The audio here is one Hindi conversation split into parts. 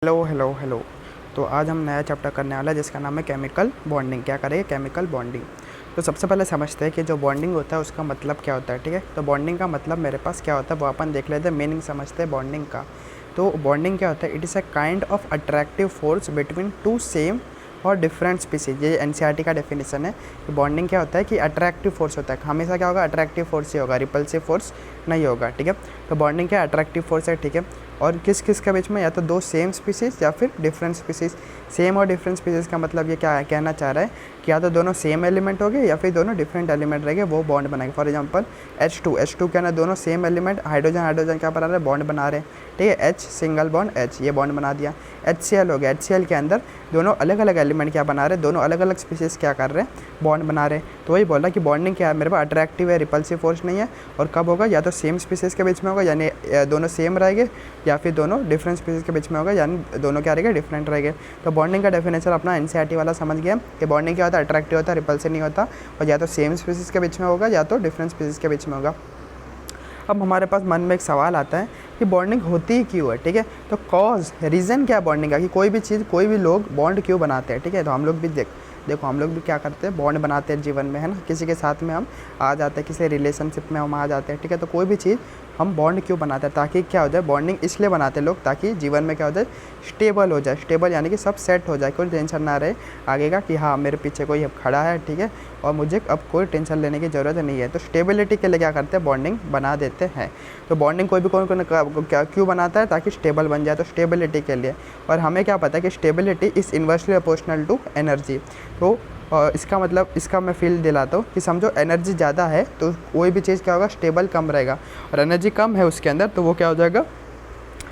Hello hello hello. तो आज हम नया चैप्टर करने वाला है जिसका नाम है केमिकल बॉन्डिंग। क्या करेंगे? Chemical bonding. तो सबसे पहले समझते हैं कि जो बॉन्डिंग होता है उसका मतलब क्या होता है। ठीक है, तो बॉन्डिंग का मतलब मेरे पास क्या होता है वो अपन देख लेते हैं। मीनिंग समझते हैं बॉन्डिंग का। तो बॉन्डिंग क्या होता है? It is a kind of attractive force between two same और डिफरेंट स्पीसीज। ये एनसीईआरटी का डेफिनेशन है कि बॉन्डिंग क्या होता है कि अट्रैक्टिव फोर्स होता है। हमेशा क्या होगा? अट्रैक्टिव फोर्स ही होगा, रिपल्सिव फोर्स नहीं होगा। ठीक है, तो बॉन्डिंग क्या अट्रैक्टिव फोर्स है। ठीक है, और किस किस के बीच में? या तो दो सेम स्पीसीज या फिर डिफरेंट स्पीसीज। सेम और डिफरेंट स्पीसीज का मतलब ये क्या कहना चाह रहा है कि या तो दोनों सेम एलिमेंट हो गए या फिर दोनों डिफरेंट एलिमेंट रहेंगे, वो बॉन्ड बनाएंगे। फॉर एग्जांपल H2 क्या ना, दोनों सेम एलिमेंट हाइड्रोजन हाइड्रोजन क्या बना रहे हैं? बॉन्ड बना रहे हैं। ठीक है, H सिंगल बॉन्ड H, ये बॉन्ड बना दिया। HCl हो गया, HCl के अंदर दोनों अलग अलग एलिमेंट क्या बना रहे हैं? दोनों अलग अलग स्पीसीज क्या कर रहे हैं? बॉन्ड बना रहे हैं। तो वही बोला कि बॉन्डिंग क्या है मेरे पास? अट्रैक्टिव है, रिपल्सिव फोर्स नहीं है। और कब होगा? या तो सेम स्पीसीज के बीच में होगा यानी दोनों सेम रहेंगे, या फिर दोनों डिफरेंट स्पीसीज के बीच में होगा यानी दोनों क्या रहेंगे? डिफरेंट रहेंगे। तो बॉन्डिंग का डेफिनेशन अपना एनसीईआरटी वाला समझ गया कि बॉन्डिंग क्या होता है? अट्रैक्टिव होता है, रिपल्सिव नहीं होता, और या तो सेम स्पीसीज के बीच में होगा या तो डिफरेंट स्पीसीज के बीच में होगा। अब हमारे पास मन में एक सवाल आता है कि बॉन्डिंग होती ही क्यों है। ठीक है, तो कॉज रीज़न क्या है बॉन्डिंग का, कि कोई भी चीज़ कोई भी लोग बॉन्ड क्यों बनाते हैं। ठीक है, तो हम लोग भी देखो हम लोग भी क्या करते हैं? बॉन्ड बनाते हैं जीवन में, है ना। किसी के साथ में हम आ जाते हैं, किसी रिलेशनशिप में हम आ जाते हैं। ठीक है, तो कोई भी चीज़ हम बॉन्ड क्यों बनाते हैं? ताकि क्या हो जाए? बॉन्डिंग इसलिए बनाते हैं लोग ताकि जीवन में क्या हो जाए? स्टेबल हो जाए। स्टेबल यानी कि सब सेट हो जाए, कोई टेंशन ना रहे आगे का कि हाँ मेरे पीछे कोई अब खड़ा है। ठीक है, और मुझे अब कोई टेंशन लेने की ज़रूरत नहीं है। तो स्टेबिलिटी के लिए क्या करते हैं? बॉन्डिंग बना देते हैं। तो बॉन्डिंग कोई भी कौन क्या क्यों बनाता है? ताकि स्टेबल बन जाए, तो स्टेबिलिटी के लिए। और हमें क्या पता है कि stability is inversely proportional to energy. तो इसका मतलब इसका मैं फील दिलाता हूँ कि समझो एनर्जी ज़्यादा है तो कोई भी चीज़ क्या होगा? स्टेबल कम रहेगा, और एनर्जी कम है उसके अंदर तो वो क्या हो जाएगा?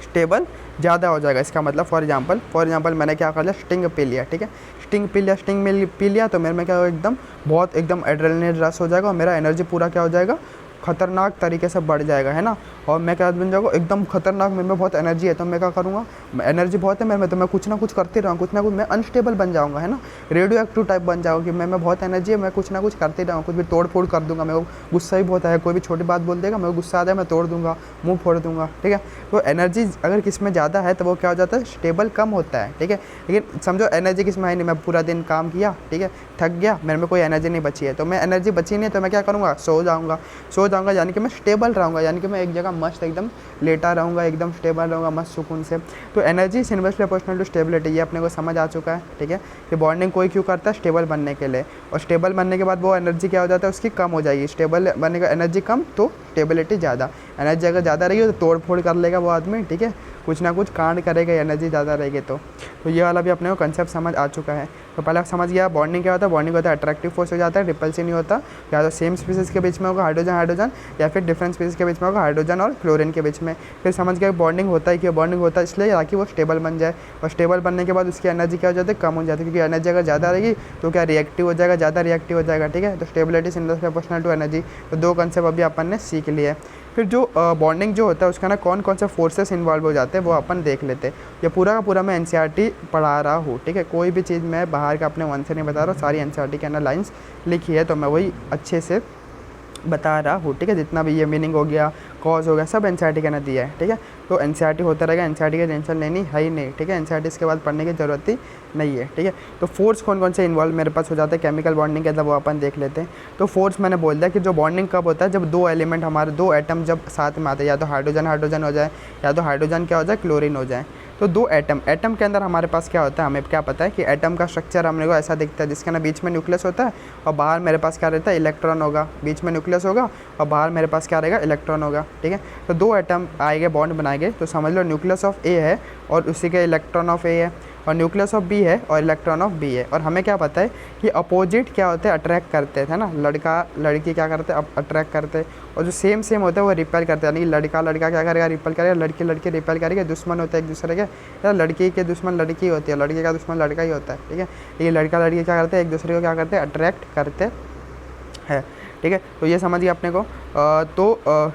स्टेबल ज़्यादा हो जाएगा। इसका मतलब फॉर एग्जांपल मैंने क्या कर लिया? स्टिंग पी लिया। ठीक है, स्टिंग पी लिया तो मेरे में क्या होगा? एकदम एड्रेनलिन रश हो जाएगा और मेरा एनर्जी पूरा क्या हो जाएगा? खतरनाक तरीके से बढ़ जाएगा, है ना। और मैं क्या बन जाऊँगा? एकदम खतरनाक, मेरे में बहुत एनर्जी है तो मैं क्या करूँगा? एनर्जी बहुत है मेरे में तो मैं कुछ ना कुछ करते रहूँ, कुछ ना कुछ मैं अनस्टेबल बन जाऊँगा, है ना। रेडियो एक्टिव टाइप बन जाऊँगा कि मैं बहुत एनर्जी है, मैं कुछ ना कुछ करते रहूँ, कुछ भी तोड़ फोड़ कर दूँगा। मेरे को गुस्सा ही बहुत है, कोई भी छोटी बात बोल देगा, मेरे को गुस्सा आ जाए मैं तोड़ दूँगा, मुँह फोड़ दूँगा। ठीक है, तो एनर्जी अगर किस में ज़्यादा है तो वो क्या हो जाता है? स्टेबल कम होता है। ठीक है, लेकिन समझो एनर्जी किस में है नहीं, मैं पूरा दिन काम किया, ठीक है, थक गया, मेरे में कोई एनर्जी नहीं बची है, तो मैं एनर्जी बची नहीं है तो मैं क्या करूँगा? सो जाऊँगा यानी कि मैं स्टेबल रहूँगा, यानी कि मैं एक जगह मस्त एकदम लेटा रहूँगा, एकदम स्टेबल रहूँगा मस्त सुकून से। तो energy is inversely proportional to stability, ये अपने को समझ आ चुका है। ठीक है, कि बॉन्डिंग कोई क्यों करता है? स्टेबल बनने के लिए। और स्टेबल बनने के बाद वो एनर्जी क्या हो जाता है? उसकी कम हो जाएगी। स्टेबल बनने का एनर्जी कम तो स्टेबिलिटी ज़्यादा। एनर्जी अगर ज़्यादा रहेगी तो तोड़ फोड़ कर लेगा वो आदमी। ठीक है, कुछ ना कुछ कांड करेगा एनर्जी ज़्यादा रहेगी तो ये वाला भी अपने को कंसेप्ट समझ आ चुका है। तो पहले समझ गया बॉन्डिंग क्या होता है। बॉन्डिंग होता है अट्रैक्टिव फोर्स हो जाता है, रिपल्सिव नहीं होता। या तो सेम स्पीसीज के बीच में होगा हाइड्रोजन या फिर डिफरेंट स्पीसीज के बीच में होगा हाइड्रोजन और क्लोरीन के बीच में। फिर समझ गया बॉन्डिंग होता है कि बॉन्डिंग होता है इसलिए ताकि वो स्टेबल बन जाए, और स्टेबल बनने के बाद उसकी एनर्जी क्या हो जाती है? कम हो जाती है, क्योंकि एनर्जी अगर ज़्यादा रहेगी तो क्या रिएक्टिव हो जाएगा, ज़्यादा रिएक्टिव हो जाएगा। ठीक है, तो stability is inversely proportional to energy. तो दो कंसेप्ट अभी अपन ने सीख लिए। फिर जो बॉन्डिंग जो होता है उसका ना कौन कौन से फोर्सेस इन्वॉल्व हो जाते हैं वो अपन देख लेते हैं। ये पूरा का पूरा मैं एनसीईआरटी पढ़ा रहा हूँ। ठीक है, कोई भी चीज़ मैं बाहर का अपने मन से नहीं बता रहा हूँ, सारी एनसीईआरटी के अंदर लाइन्स लिखी है तो मैं वही अच्छे से बता रहा हूँ। ठीक है, जितना भी ये मीनिंग हो गया, कॉज हो गया, सब एनसीईआरटी के अंदर दिया है। ठीक है, तो एनसीईआरटी होता रहेगा, एनसीईआरटी की टेंशन लेनी है ही नहीं। ठीक है, एनसीईआरटी इसके बाद पढ़ने की ज़रूरत ही नहीं है। ठीक है, तो फोर्स कौन कौन से इन्वॉल्व मेरे पास हो जाते हैं केमिकल बॉन्डिंग के अंदर वो अपन देख लेते हैं। तो फोर्स मैंने बोल दिया कि जो बॉन्डिंग कब होता है? जब दो एलिमेंट हमारे दो एटम जब साथ में आते हैं, या तो हाइड्रोजन हाइड्रोजन हो जाए या तो हाइड्रोजन क्या हो जाए? क्लोरीन हो जाए। तो दो एटम के अंदर हमारे पास क्या होता है? हमें क्या पता है कि एटम का स्ट्रक्चर हमने को ऐसा दिखता है जिसके ना बीच में न्यूक्लियस होता है और बाहर मेरे पास क्या रहता है? इलेक्ट्रॉन होगा। बीच में न्यूक्लियस होगा और बाहर मेरे पास क्या रहेगा? इलेक्ट्रॉन होगा। ठीक है, तो दो एटम आएंगे, बॉन्ड बनाएंगे, तो समझ लो न्यूक्लियस ऑफ ए है और उसी के इलेक्ट्रॉन ऑफ ए है, और न्यूक्लियस ऑफ बी है और इलेक्ट्रॉन ऑफ बी है। और हमें क्या पता है कि अपोजिट क्या होते हैं? अट्रैक्ट करते थे ना, लड़का लड़की क्या करते हैं? अट्रैक्ट करते हैं, और जो सेम होता है वो रिपेल करते हैं, यानी लड़का क्या करेगा? रिपेल करेगा, लड़की रिपेल करेगा। दुश्मन होते हैं एक दूसरे के, या लड़की के दुश्मन लड़की होती है, लड़के का दुश्मन लड़का ही होता है। ठीक है, ये लड़का लड़की क्या करते हैं? एक दूसरे को क्या करते हैं? अट्रैक्ट करते हैं। ठीक है, तो ये समझिए अपने को।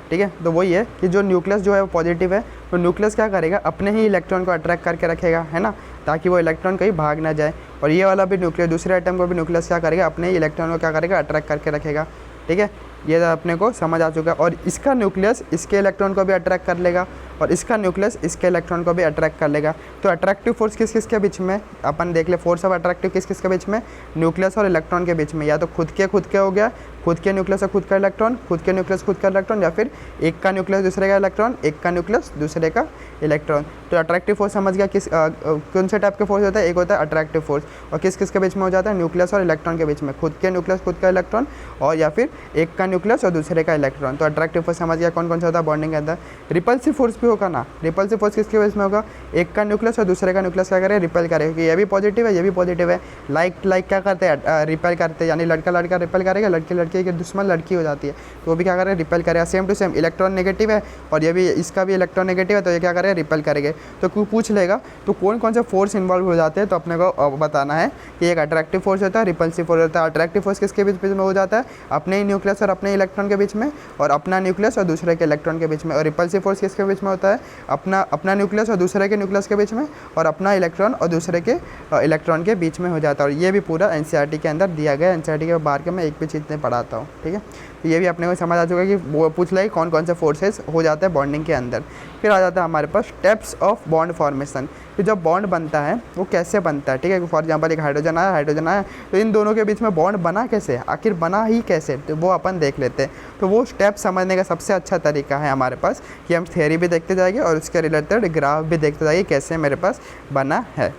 ठीक है, तो वही है कि जो न्यूक्लियस जो है वो पॉजिटिव है, तो न्यूक्लियस क्या करेगा? अपने ही इलेक्ट्रॉन को अट्रैक्ट करके रखेगा, है ना, ताकि वो इलेक्ट्रॉन कहीं भाग ना जाए। और ये वाला भी न्यूक्लियस, दूसरे एटम को भी न्यूक्लियस क्या करेगा? अपने ही इलेक्ट्रॉन को क्या करेगा? अट्रैक्ट करके रखेगा। ठीक है, ये अपने को समझ आ चुका है। और इसका न्यूक्लियस इसके इलेक्ट्रॉन को भी अट्रैक्ट कर लेगा और इसका न्यूक्लियस इसके इलेक्ट्रॉन को भी अट्रैक्ट कर लेगा। तो अट्रैक्टिव फोर्स किस किस के बीच में, अपन देख ले, फोर्स ऑफ अट्रैक्टिव किस किस के बीच में, न्यूक्लियस और इलेक्ट्रॉन के बीच में। या तो खुद के हो गया, खुद के न्यूक्लियस और खुद का इलेक्ट्रॉन, खुद के न्यूक्लियस खुद का इलेक्ट्रॉन, या फिर एक का न्यूक्लियस दूसरे का इलेक्ट्रॉन, एक का न्यूक्लियस दूसरे का इलेक्ट्रॉन। तो अट्रैक्टिव फोर्स समझ गया किस कौन से टाइप के फोर्स होता है। एक होता है अट्रैक्टिव फोर्स और किस किस के बीच में हो जाता है, न्यूक्लियस और इलेक्ट्रॉन के बीच में, खुद के न्यूक्लियस खुद का इलेक्ट्रॉन और या फिर एक का न्यूक्लियस और दूसरे का इलेक्ट्रॉन। तो अट्रैक्टिव फोर्स समझ गया कौन कौन सा होता है बॉन्डिंग के अंदर। रिपल्सिव फोर्स भी होगा ना, रिपल्सिव फोर्स किसके बीच में होगा, एक का न्यूक्लियस और दूसरे का न्यूक्लियस क्या करे, रिपेल करे, क्योंकि ये भी पॉजिटिव है ये भी पॉजिटिव है। लाइक क्या करते हैं, रिपेल करते हैं, यानी लड़का रिपेल करेगा, लड़के के दुश्मन लड़की हो जाती है तो वो भी क्या करें, रिपेल करेगा। Same to same electron negative है और ये भी, इसका भी इलेक्ट्रॉन नेगेटिव है तो ये क्या करें, रिपेल करेंगे। तो कोई पूछ लेगा तो कौन कौन से फोर्स इन्वॉल्व हो जाते हैं, तो अपने को बताना है कि एक अट्रैक्टिव फोर्स होता है, रिपल्सिव फोर्स होता है। अट्रैक्टिव फोर्स किसके बीच में हो जाता है, अपने ही न्यूक्लियस और अपने इलेक्ट्रॉन के बीच में, और अपना न्यूक्लियस और दूसरे के इलेक्ट्रॉन के बीच में। और रिपल्सिव फोर्स किसके बीच में होता है, अपना न्यूक्लियस और दूसरे के न्यूक्लियस के बीच में, और अपना इलेक्ट्रॉन और दूसरे के इलेक्ट्रॉन के बीच में हो जाता है। और ये भी पूरा एनसीईआरटी के अंदर दिया गया है, एनसीईआरटी के बाहर के मैं एक भी चीज़ नहीं पढ़ाता हूँ, ठीक है। तो ये भी अपने को समझ आ चुका है कि वो पूछ ले कौन कौन से फोर्सेस हो जाते हैं बॉन्डिंग के अंदर। फिर आ जाता है हमारे पास स्टेप्स ऑफ बॉन्ड फॉर्मेशन। तो जब बॉन्ड बनता है वो कैसे बनता है, ठीक है। फॉर एग्जांपल एक हाइड्रोजन आया तो इन दोनों के बीच में बॉन्ड बना कैसे, आखिर बना ही कैसे, तो वो अपन देख लेते हैं। तो वो स्टेप समझने का सबसे अच्छा तरीका है हमारे पास कि हम थ्योरी भी देखते जाएंगे और उसके रिलेटेड ग्राफ भी देखते जाएंगे कैसे मेरे पास बना है।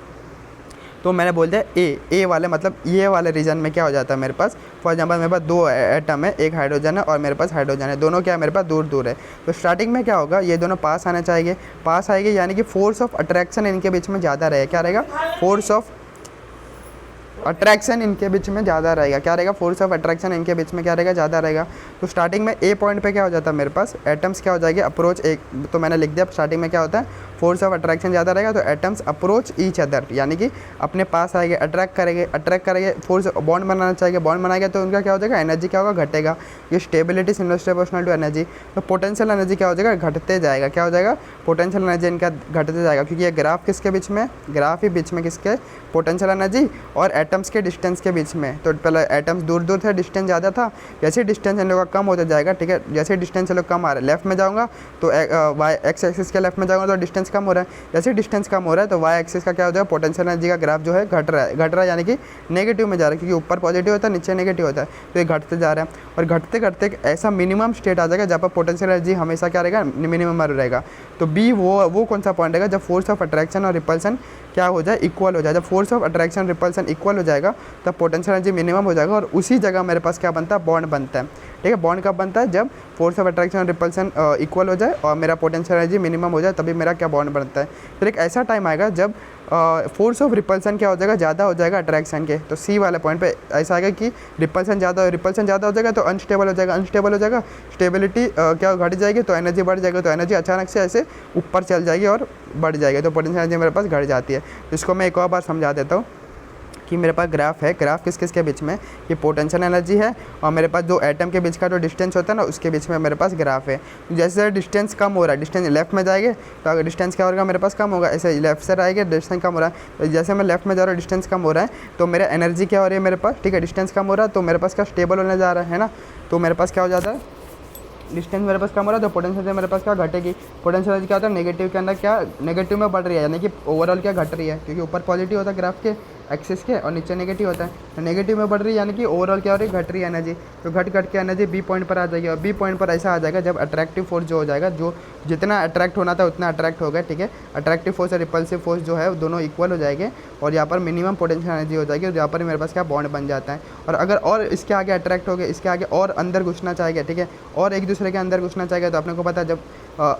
तो मैंने बोल दिया ए वाले, मतलब ये वाले रीजन में क्या हो जाता है मेरे पास। फॉर एग्जांपल मेरे पास दो एटम है, एक हाइड्रोजन है और मेरे पास हाइड्रोजन है, दोनों क्या है मेरे पास दूर दूर है। तो स्टार्टिंग में क्या होगा, ये दोनों पास आना चाहिए, पास आएगी, यानी कि फोर्स ऑफ अट्रैक्शन इनके बीच में ज़्यादा रहेगा। क्या रहेगा, फोर्स ऑफ अट्रैक्शन इनके बीच में ज़्यादा रहेगा। क्या रहेगा, फोर्स ऑफ अट्रैक्शन इनके बीच में क्या रहेगा, ज़्यादा रहेगा। तो स्टार्टिंग में ए पॉइंट पे क्या हो जाता है मेरे पास, एटम्स क्या हो जाएंगे, अप्रोच एक, तो मैंने लिख दिया स्टार्टिंग में क्या होता है, फोर्स ऑफ अट्रैक्शन ज़्यादा रहेगा तो एटम्स अप्रोच ईच अदर, यानी कि अपने पास आएंगे, अट्रैक्ट करेंगे, फोर्स बॉन्ड बनाना चाहिए, बॉन्ड बनाएंगे तो उनका क्या हो जाएगा, एनर्जी क्या होगा, घटेगा। ये stability is inversely proportional to energy. तो पोटेंशियल एनर्जी क्या हो जाएगा, घटते जाएगा। क्या हो जाएगा, पोटेंशियल एनर्जी इनका घटते जाएगा, क्योंकि ये ग्राफ किसके बीच में, ग्राफ ही बीच में किसके, पोटेंशियल एनर्जी और एटम्स के डिस्टेंस के बीच में। तो पहले एटम्स दूर दूर थे, डिस्टेंस ज़्यादा था, जैसे डिस्टेंस इन लोगों का कम होता जाएगा, ठीक है। जैसे डिस्टेंस लोग कम आ रहा है, लेफ्ट में जाऊँगा तो वाई एक्स एक्सिस के लेफ्ट में जाऊँगा तो डिस्टेंस कम हो रहा है, जैसे डिस्टेंस कम हो रहा है तो वाई एक्सिस का क्या हो जाएगा, पोटेंशियल एनर्जी का ग्राफ जो है घट रहा है, यानी कि नेगेटिव में जा रहा है, क्योंकि ऊपर पॉजिटिव होता है नीचे नेगेटिव होता है, तो ये घटते जा रहा है। और घटते घटते ऐसा मिनिमम स्टेट आ जाएगा जहाँ पर पोटेंशियल एनर्जी हमेशा क्या रहेगा, मिनिमम रहेगा। तो बी वो कौन सा पॉइंट रहेगा, जब फोर्स ऑफ अट्रैक्शन और रिपल्सन क्या हो जाए, इक्वल हो जाए। जब force of attraction repulsion equal हो जाएगा तब पोटेंशियल एनर्जी मिनिमम हो जाएगा, और उसी जगह मेरे पास क्या बनता है, बॉन्ड बनता है, ठीक है। बॉन्ड कब बनता है, जब फोर्स ऑफ अट्रैक्शन और रिपल्सन इक्वल हो जाए और मेरा पोटेंशियल एनर्जी मिनिमम हो जाए, तभी मेरा क्या बॉन्ड बनता है। फिर एक ऐसा टाइम आएगा जब फोर्स ऑफ रिपल्सन क्या हो जाएगा, ज़्यादा हो जाएगा अट्रैक्शन के। तो सी वाले पॉइंट पे ऐसा आएगा कि रिपल्सन ज़्यादा हो जाएगा तो अनस्टेबल हो जाएगा, स्टेबिलिटी क्या घट जाएगी तो एनर्जी बढ़ जाएगी, तो एनर्जी अचानक से ऐसे ऊपर चल जाएगी और बढ़ जाएगी, तो पोटेंशियल एनर्जी मेरे पास घट जाती है। इसको मैं एक और बार समझा देता हूँ कि मेरे पास ग्राफ है, ग्राफ किस किस के बीच में, ये पोटेंशियल एनर्जी है और मेरे पास जो एटम के बीच का जो डिस्टेंस होता है ना उसके बीच में मेरे पास ग्राफ है। जैसे डिस्टेंस कम हो रहा है, डिस्टेंस लेफ्ट में जाएंगे तो अगर डिस्टेंस क्या होगा मेरे पास कम होगा, ऐसे लेफ्ट से आएंगे डिस्टेंस कम हो रहा है, तो जैसे मैं लेफ्ट में जा रहा हूँ डिस्टेंस कम हो रहा है तो मेरा एनर्जी क्या हो रही है मेरे पास, ठीक है, डिस्टेंस कम हो रहा है तो मेरे पास क्या स्टेबल होने जा रहा है ना, तो मेरे पास क्या हो जाता है, डिस्टेंस मेरे पास कम हो रहा है तो पोटेंशियल मेरे पास क्या घटेगी, पोटेंशियल एनर्जी क्या होता है, नेगेटिव के अंदर क्या नेगेटिव में बढ़ रही है, यानी कि ओवरऑल क्या घट रही है, क्योंकि ऊपर पॉजिटिव होता है ग्राफ के एक्सिस के और नीचे नेगेटिव होता है, तो नेगेटिव में बढ़ रही है, यानी कि ओवरऑल क्या हो रही है, घट रही है एनर्जी। तो घट के एनर्जी बी पॉइंट पर आ जाएगी, और बी पॉइंट पर ऐसा आ जाएगा जब अट्रैक्टिव फोर्स जो हो जाएगा, जो जितना अट्रैक्ट होना था उतना अट्रैक्ट होगा, ठीक है। अट्रैक्टिव फोर्स और रिपल्सिव फोर्स जो है दोनों इक्वल हो जाएंगे और यहाँ पर मिनिमम पोटेंशियल एनर्जी हो जाएगी, और यहाँ पर मेरे पास क्या बॉन्ड बन जाता है। और अगर और इसके आगे अट्रैक्ट हो गए, इसके आगे और अंदर घुसना चाहेगा, ठीक है, और एक दूसरे के अंदर घुसना चाहेगा, तो अपने को पता है जब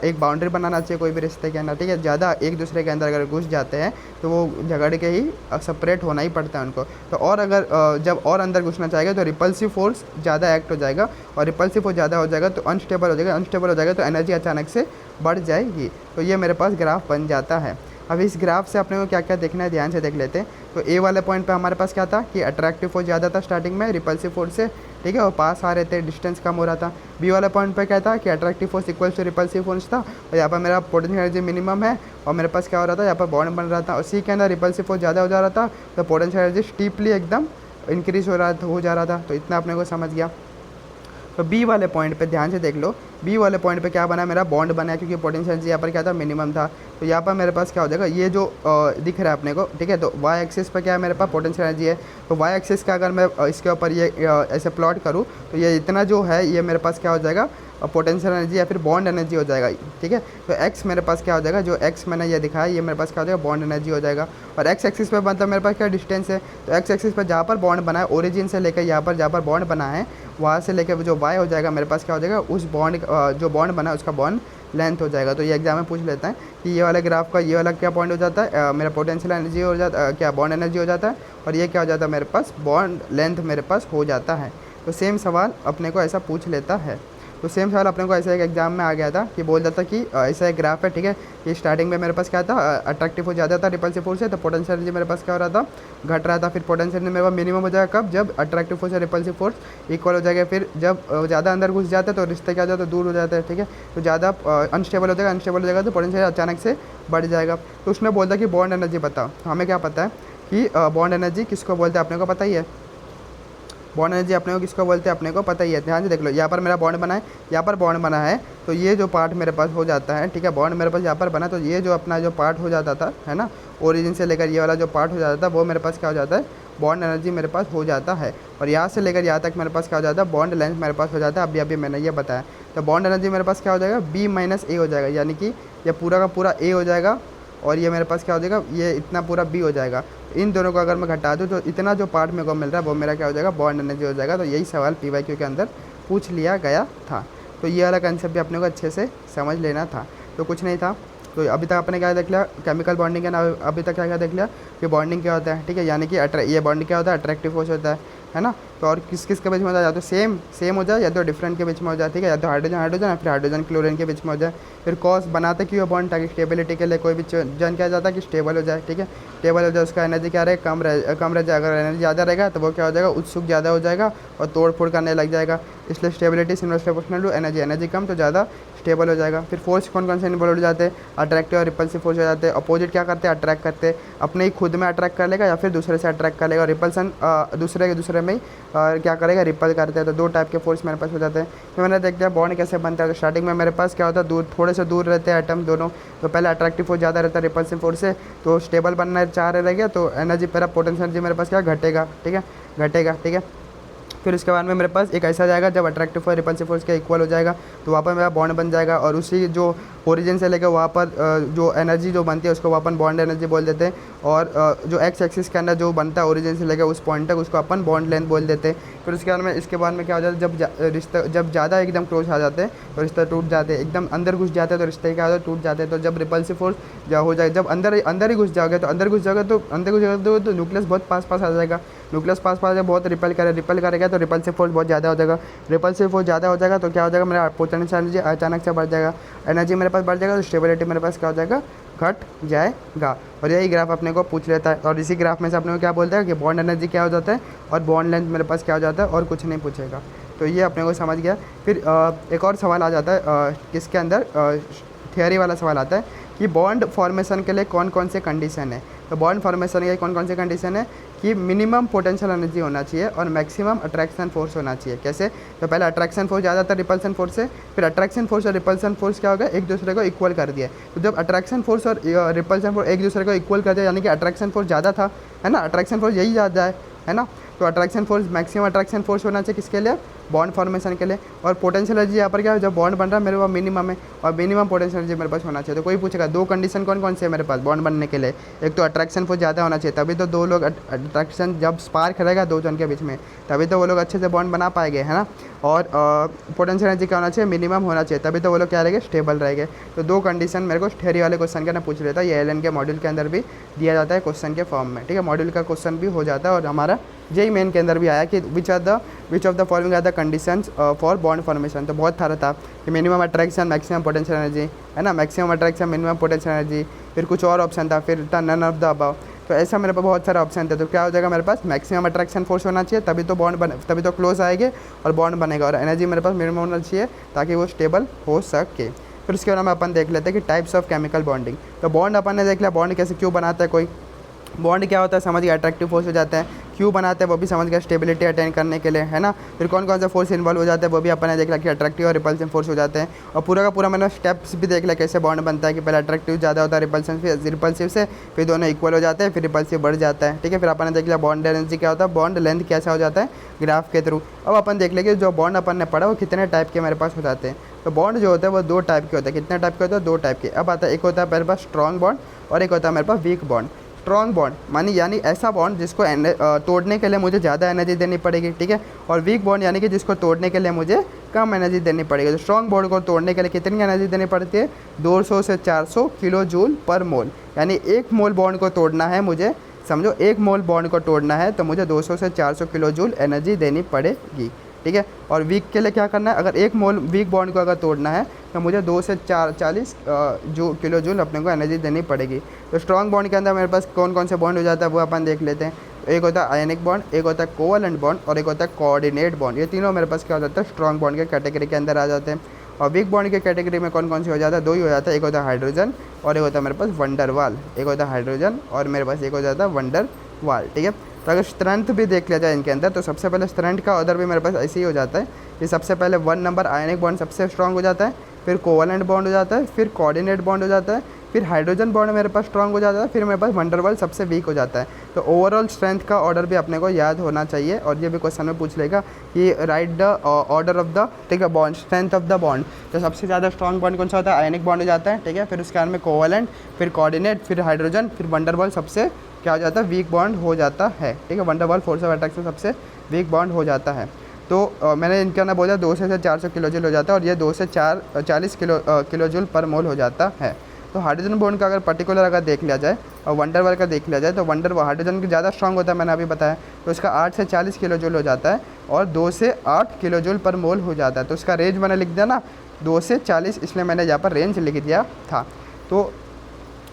एक बाउंड्री बनाना चाहिए कोई भी रिश्ते के अंदर, ठीक है। ज़्यादा एक दूसरे के अंदर अगर घुस जाते हैं तो वो झगड़ के ही सेपरेट होना ही पड़ता है उनको। तो और अगर जब और अंदर घुसना चाहेगा तो रिपल्सिव फोर्स ज़्यादा एक्ट हो जाएगा, और रिपल्सिव फोर्स ज़्यादा हो जाएगा तो अनस्टेबल हो जाएगा तो एनर्जी अचानक से बढ़ जाएगी। तो ये मेरे पास ग्राफ बन जाता है। अब इस ग्राफ से अपने को क्या क्या देखना है, ध्यान से देख लेते हैं। तो ए वाले पॉइंट पे हमारे पास क्या था कि अट्रैक्टिव फोर्स ज़्यादा था स्टार्टिंग में रिपल्सिव फोर्स से, ठीक है, और पास आ रहे थे, डिस्टेंस कम हो रहा था। बी वाले पॉइंट पे क्या था कि attractive force equal to repulsive force था, और यहाँ पर मेरा पोटेंशियल एनर्जी मिनिमम है और मेरे पास क्या हो रहा था, यहाँ पर बॉन्ड बन रहा था। और सी के अंदर रिपल्सिव फोर्स ज़्यादा हो जा रहा था तो पोटेंशियल एनर्जी स्टीपली एकदम इंक्रीज हो जा रहा था। तो इतना अपने को समझ गया। तो बी वाले पॉइंट पे ध्यान से देख लो, बी वाले पॉइंट पे क्या बना, मेरा बॉन्ड बना है, क्योंकि पोटेंशियल एनर्जी यहाँ पर क्या था, मिनिमम था। तो यहाँ पर मेरे पास क्या हो जाएगा, ये जो दिख रहा है अपने को, ठीक है। तो वाई एक्सिस पर क्या है, मेरे पास पोटेंशियल एनर्जी है। तो वाई एक्सिस का अगर मैं इसके ऊपर ये ऐसे प्लॉट करूँ तो ये इतना जो है ये मेरे पास क्या हो जाएगा, पोटेंशियल एनर्जी या फिर बॉन्ड एनर्जी हो जाएगा, ठीक है। तो एक्स मेरे पास क्या हो जाएगा, जो एक्स मैंने ये दिखाया ये मेरे पास क्या हो जाएगा, बॉन्ड एनर्जी हो जाएगा। और एक्स एक्सिस पे मतलब मेरे पास क्या डिस्टेंस है, तो एक्स एक्सिस पर जहाँ पर बॉन्ड बना है ओरिजिन से लेकर यहाँ पर जहाँ पर बॉन्ड बना है वहाँ से लेकर जो वाई हो जाएगा मेरे पास क्या हो जाएगा, उस बॉन्ड जो बॉन्ड बना है उसका बॉन्ड लेंथ हो जाएगा। तो ये एग्जाम में पूछ लेता है कि ये वाला ग्राफ का ये वाला क्या पॉइंट हो जाता है, मेरा पोटेंशियल एनर्जी हो जाता क्या बॉन्ड एनर्जी हो जाता है, और ये क्या हो जाता है मेरे पास, बॉन्ड लेंथ मेरे पास हो जाता है। तो सेम सवाल अपने को ऐसा पूछ लेता है। तो सेम सवाल अपने को ऐसा एक एग्जाम में आ गया था कि बोल जाता कि ऐसा एक ग्राफ है, ठीक है, कि स्टार्टिंग में मेरे पास क्या था, अट्रैक्टिव हो जाता था रिपल्सिव फोर्स से, तो पोटेंशियल एनर्जी मेरे पास क्या हो रहा था, घट रहा था। फिर पोटेंशियल एनर्जी मेरे पास मिनिमम हो जाएगा कब, जब अट्रैक्टिव फोर्स और रिपल्सिव फोर्स इक्वल हो जाएगा। फिर जब ज़्यादा अंदर घुस जाता है तो रिश्ते क्या हो जाता है, दूर हो जाता है, ठीक है। तो ज़्यादा अनस्टेबल हो जाएगा, अनस्टेबल हो जाएगा तो पोटेंशियल अचानक से बढ़ जाएगा। तो उसने बोलता कि बॉन्ड एनर्जी बताओ। हमें क्या पता है कि बॉन्ड एनर्जी किसको बोलते हैं, अपने को पता ही है। बॉन्ड एनर्जी अपने को किसको बोलते हैं, अपने को पता ही है। ध्यान से देख लो, यहाँ पर मेरा बॉन्ड बना है, यहाँ पर बॉन्ड बना है, तो ये जो पार्ट मेरे पास हो जाता है, ठीक है, बॉन्ड मेरे पास यहाँ पर बना, तो ये जो अपना जो पार्ट हो जाता था, है ना, ओरिजिन से लेकर ये वाला जो पार्ट हो जाता था वो मेरे पास क्या हो जाता है, बॉन्ड एनर्जी मेरे पास हो जाता है। और यहाँ से लेकर यहाँ तक मेरे पास क्या हो जाता है, बॉन्ड लेंथ मेरे पास हो जाता है। अभी मैंने ये बताया। तो बॉन्ड एनर्जी मेरे पास क्या हो जाएगा, बी माइनस ए हो जाएगा, यानी कि ये पूरा का पूरा ए हो जाएगा और ये मेरे पास क्या हो जाएगा, ये इतना पूरा बी हो जाएगा। इन दोनों को अगर मैं घटा दूँ तो इतना जो पार्ट मेरे को मिल रहा है वो मेरा क्या हो जाएगा, बॉन्ड एनर्जी हो जाएगा। तो यही सवाल PYQ के अंदर पूछ लिया गया था। तो ये वाला कंसेप्ट भी अपने को अच्छे से समझ लेना था। तो कुछ नहीं था। तो अभी तक अपने क्या देख लिया, केमिकल बॉन्डिंग का ना, अभी तक क्या क्या देख लिया कि बॉन्डिंग क्या होता है, ठीक है, यानी कि ये बॉन्डिंग क्या होता है, अट्रैक्टिव फोर्स होता है ना। तो और किस किस के बीच में हो जाए, या तो सेम हो जाए या तो डिफरेंट के बीच में हो जाए, ठीक है, या तो हाइड्रोजन या फिर हाइड्रोजन क्लोरीन के बीच में हो जाए। फिर कॉस बनाते क्यों बॉन्ड, ताकि स्टेबिलिटी के लिए कोई भी जन क्या जाता है कि स्टेबल हो जाए, ठीक है, स्टेबल हो जाए, उसका एनर्जी क्या रहे, कम रह जाए। अगर एनर्जी ज़्यादा रहेगा तो वो क्या हो जाएगा, उत्सुक ज़्यादा हो जाएगा और तोड़ फोड़ करने लग जाएगा। इसलिए stability inverse proportional to energy कम तो ज़्यादा स्टेबल हो जाएगा। फिर फोर्स कौन से इन्वॉल्व हो जाते हैं, अट्रैक्टिव और रिपल्सिव फोर्स हो जाते हैं। अपोजिट क्या करते हैं, अट्रैक्ट करते हैं, अपने ही खुद में अट्रैक्ट कर लेगा या फिर दूसरे से अट्रैक्ट कर लेगा। रिपल्सन दूसरे में ही क्या करेगा, रिपल करते हैं। तो दो टाइप के फोर्स मेरे पास हो जाते हैं। तो मैंने देखते हैं बॉन्ड कैसे बनता है। तो स्टार्टिंग में मेरे पास क्या होता है, थोड़े से दूर रहते हैं एटम दोनों। तो पहले अट्रैक्टिव फोर्स ज़्यादा रहता है रिपल्सिव फोर्स से, तो स्टेबल बनना चाह रहे रहेगा तो एनर्जी मेरा पोटेंशियल एनर्जी मेरे पास क्या घटेगा, ठीक है, घटेगा, ठीक है। फिर उसके बाद में मेरे पास एक ऐसा जाएगा जब अट्रैक्टिव फोर्स रिपल्सिव फोर्स के इक्वल हो जाएगा तो वहाँ पर मेरा बॉन्ड बन जाएगा। और उसी जो ओरिजिन से लेकर वहाँ पर जो एनर्जी जो बनती है उसको अपन बॉन्ड एनर्जी बोल देते हैं। और जो एक्स एक्सिस के अंदर जो बनता है ओरिजिन से लेकर उस पॉइंट तक उसको अपन बॉन्ड लेंथ बोल देते हैं। फिर उसके बाद में इसके बाद में क्या हो जाता है, जब ज़्यादा एकदम क्लोज आ जाते हैं तो रिश्ते टूट जाते हैं, एकदम अंदर घुस जाते हैं तो रिश्ते क्या होता है, टूट जाते हैं। तो जब रिपल्सिव फोर्स हो जाए, जब अंदर ही घुस जाओगे तो न्यूक्लियस बहुत पास आ जाएगा। न्यूक्लियस पास बहुत रिपल करेगा तो रिपल्सिव फोर्स बहुत ज़्यादा हो जाएगा। रिपल्सिव फोर्स ज़्यादा हो जाएगा तो क्या हो जाएगा, मेरा पोटेंशियल एनर्जी अचानक से बढ़ जाएगा, एनर्जी मेरे पास बढ़ जाएगा तो स्टेबिलिटी मेरे पास क्या हो जाएगा, घट जाएगा। और यही ग्राफ अपने को पूछ लेता है। और इसी ग्राफ में से अपने को क्या बोलता है कि बॉन्ड एनर्जी क्या हो जाता है और बॉन्ड लेंथ मेरे पास क्या हो जाता है, और कुछ नहीं पूछेगा। तो ये अपने को समझ गया। फिर एक और सवाल आ जाता है किसके अंदर, थियरी वाला सवाल आता है कि बॉन्ड फॉर्मेशन के लिए कौन कौन से कंडीशन है। तो बॉन्ड फॉर्मेशन के कौन कौन से कंडीशन है कि मिनिमम पोटेंशियल एनर्जी होना चाहिए और मैक्सिमम अट्रैक्शन फोर्स होना चाहिए। कैसे, तो पहले अट्रैक्शन फोर्स ज़्यादा था रिपल्सन फोर्स से, फिर अट्रैक्शन फोर्स और रिपल्सन फोर्स क्या हो गया, एक दूसरे को इक्वल कर दिया। तो जब अट्रैक्शन फोर्स और रिपल्सन फोर्स एक दूसरे को इक्वल कर दिया, यानी कि अट्रैक्शन फोर्स ज़्यादा था, है ना, अट्रैक्शन फोर्स यही ज़्यादा है ना। तो attraction force maximum attraction force होना चाहिए किसके लिए, बॉन्ड फॉर्मेशन के लिए। और पोटेंशियल एनर्जी यहाँ पर क्या है, जब बॉन्ड बन रहा है मेरे पास मिनिमम है और मिनिमम पोटेंशियल एनर्जी मेरे पास होना चाहिए। तो कोई पूछेगा दो कंडीशन कौन कौन से है मेरे पास बॉन्ड बनने के लिए, एक तो अट्रैक्शन फोर्स ज़्यादा होना चाहिए, तभी तो दो लोग अट्रैक्शन जब स्पार्क रहेगा दो जन के बीच में तभी तो वो लोग अच्छे से बॉन्ड बना पाएंगे, है ना। और पोटेंशियल एनर्जी क्या होना चाहिए, मिनिमम होना चाहिए, तभी तो वो लोग क्या रहेंगे, स्टेबल रहेंगे। तो दो कंडीशन मेरे को थ्योरी वाले क्वेश्चन का ना पूछ लेता है। ये एलन के मॉड्यूल के अंदर भी दिया जाता है क्वेश्चन के फॉर्म में, ठीक है, मॉड्यूल का क्वेश्चन भी हो जाता है। और हमारा जेई मेन के अंदर भी आया कि which of the following are the conditions for bond formation. तो बहुत सारा था कि minimum attraction maximum potential energy, है ना, maximum attraction minimum potential energy, फिर कुछ और ऑप्शन था, फिर था नन ऑफ द अबव। तो ऐसा मेरे पास बहुत सारे ऑप्शन थे। तो क्या हो जाएगा, मेरे पास मैक्सिमम अट्रैक्शन फोर्स होना चाहिए तभी तो बॉन्ड तभी तो क्लोज आएंगे और बॉन्ड बनेगा। और एनर्जी मेरे पास मिनिमम होना चाहिए ताकि वो स्टेबल हो सके। फिर उसके बाद में अपन देख लेते हैं कि टाइप्स ऑफ केमिकल बॉन्डिंग। तो बॉन्ड अपन ने देख लिया, बॉन्ड कैसे क्यों बनाता है कोई, बॉन्ड क्या होता है समझ गया, अट्रैक्टिव फोर्स हो जाता है क्यों बनाते हैं वो भी समझ गए, स्टेबिलिटी अटेन करने के लिए, है ना। फिर कौन कौन सा फोर्स इन्वॉल्व हो जाते हैं वो भी अपन ने देख लिया कि अट्रैक्टिव और रिपल्सिव फोर्स हो जाते हैं। और पूरा का पूरा मैंने स्टेप्स भी देख लिया कैसे बॉन्ड बनता है कि पहले अट्रैक्टिव ज़्यादा होता है रिपल्सिव से, फिर दोनों इक्वल हो जाते हैं, फिर रिपल्सिव बढ़ जाता है, ठीक है। फिर अपन ने देख लिया बॉन्ड एनर्जी क्या होता है, बॉन्ड लेंथ कैसा हो जाता है ग्राफ के थ्रू। अब अपन देख लेंगे जो बॉन्ड अपन ने पढ़ा वो कितने टाइप के मेरे पास हो जाते हैं। तो बॉन्ड जो होता है वो 2 टाइप के होते हैं। कितने टाइप के होते हैं, 2 टाइप के। अब आता है एक होता है मेरे पास स्ट्रॉन्ग बॉन्ड और एक होता है मेरे पास वीक बॉन्ड। स्ट्रॉन्ग बॉन्ड यानी ऐसा बॉन्ड जिसको तोड़ने के लिए मुझे ज़्यादा एनर्जी देनी पड़ेगी, ठीक है। और वीक बॉन्ड यानी कि जिसको तोड़ने के लिए मुझे कम एनर्जी देनी पड़ेगी। तो स्ट्रॉन्ग बॉन्ड को तोड़ने के लिए कितनी एनर्जी देनी पड़ती है, 200 से 400 किलो जूल पर मोल। यानी 1 मोल बॉन्ड को तोड़ना है मुझे, समझो 1 मोल बॉन्ड को तोड़ना है तो मुझे 200 से 400 किलो जूल एनर्जी देनी पड़ेगी, ठीक है। और वीक के लिए क्या करना है, अगर 1 मोल वीक बॉन्ड को अगर तोड़ना है तो मुझे 2 से 40 किलो जूल अपने को एनर्जी देनी पड़ेगी। तो स्ट्रॉन्ग बॉन्ड के अंदर मेरे पास कौन कौन से बॉन्ड हो जाता है वो अपन देख लेते हैं। एक होता है आयनिक बॉन्ड, एक होता है कोवलेंट बॉन्ड और एक होता है कोऑर्डिनेट बॉन्ड। ये तीनों मेरे पास क्या हो जाता है, स्ट्रॉन्ग बॉन्ड के कैटेगरी के अंदर आ जाते हैं। और वीक बॉन्ड के कैटेगरी में कौन कौन से हो जाता है, 2 ही हो जाता है। एक होता है हाइड्रोजन और एक होता है मेरे पास वंडरवाल। एक होता है हाइड्रोजन और मेरे पास एक हो जाता है वंडरवाल, ठीक है। तो अगर स्ट्रेंथ भी देख लिया जाए इनके अंदर तो सबसे पहले स्ट्रेंथ का ऑर्डर भी मेरे पास ऐसे ही हो जाता है कि सबसे पहले 1 नंबर आयनिक बॉन्ड सबसे स्ट्रॉन्ग हो जाता है, फिर कोवलेंट बॉन्ड हो जाता है, फिर कोऑर्डिनेट बॉन्ड हो जाता है, फिर हाइड्रोजन बॉन्ड मेरे पास स्ट्रॉन्ग हो जाता है, फिर मेरे पास वंडरवाल सबसे वीक हो जाता है। तो ओवरऑल स्ट्रेंथ का ऑर्डर भी अपने को याद होना चाहिए। और ये भी क्वेश्चन में पूछ लेगा कि right the order of the, ठीक है, bond, strength of the bond. तो सबसे ज़्यादा स्ट्रॉन्ग बॉन्ड कौन सा होता है, आयनिक बॉन्ड हो जाता है, ठीक है। फिर उसके बाद में कोवलेंट, फिर कोऑर्डिनेट, फिर हाइड्रोजन, फिर वंडरवाल सबसे क्या हो जाता है, वीक बॉन्ड हो जाता है, ठीक है। वंडरवाल फोर्स ऑफ अट्रैक्शन सबसे वीक बॉन्ड हो जाता है। तो मैंने इनके अंदर बोला 200 से 400 किलो जूल हो जाता है और ये 2 से 40 किलो जूल पर मोल हो जाता है। तो हाइड्रोजन बॉन्ड का अगर पर्टिकुलर अगर देख लिया जाए और वंडरवाल का देख लिया जाए तो हाइड्रोजन की ज़्यादा स्ट्रॉन्ग होता है, मैंने अभी बताया। तो इसका 8 से 40 किलो जूल हो जाता है और 2 से 8 किलो जूल पर मोल हो जाता है। तो इसका रेंज मैंने लिख दिया ना 2 से 40, इसलिए मैंने यहाँ पर रेंज लिख दिया था। तो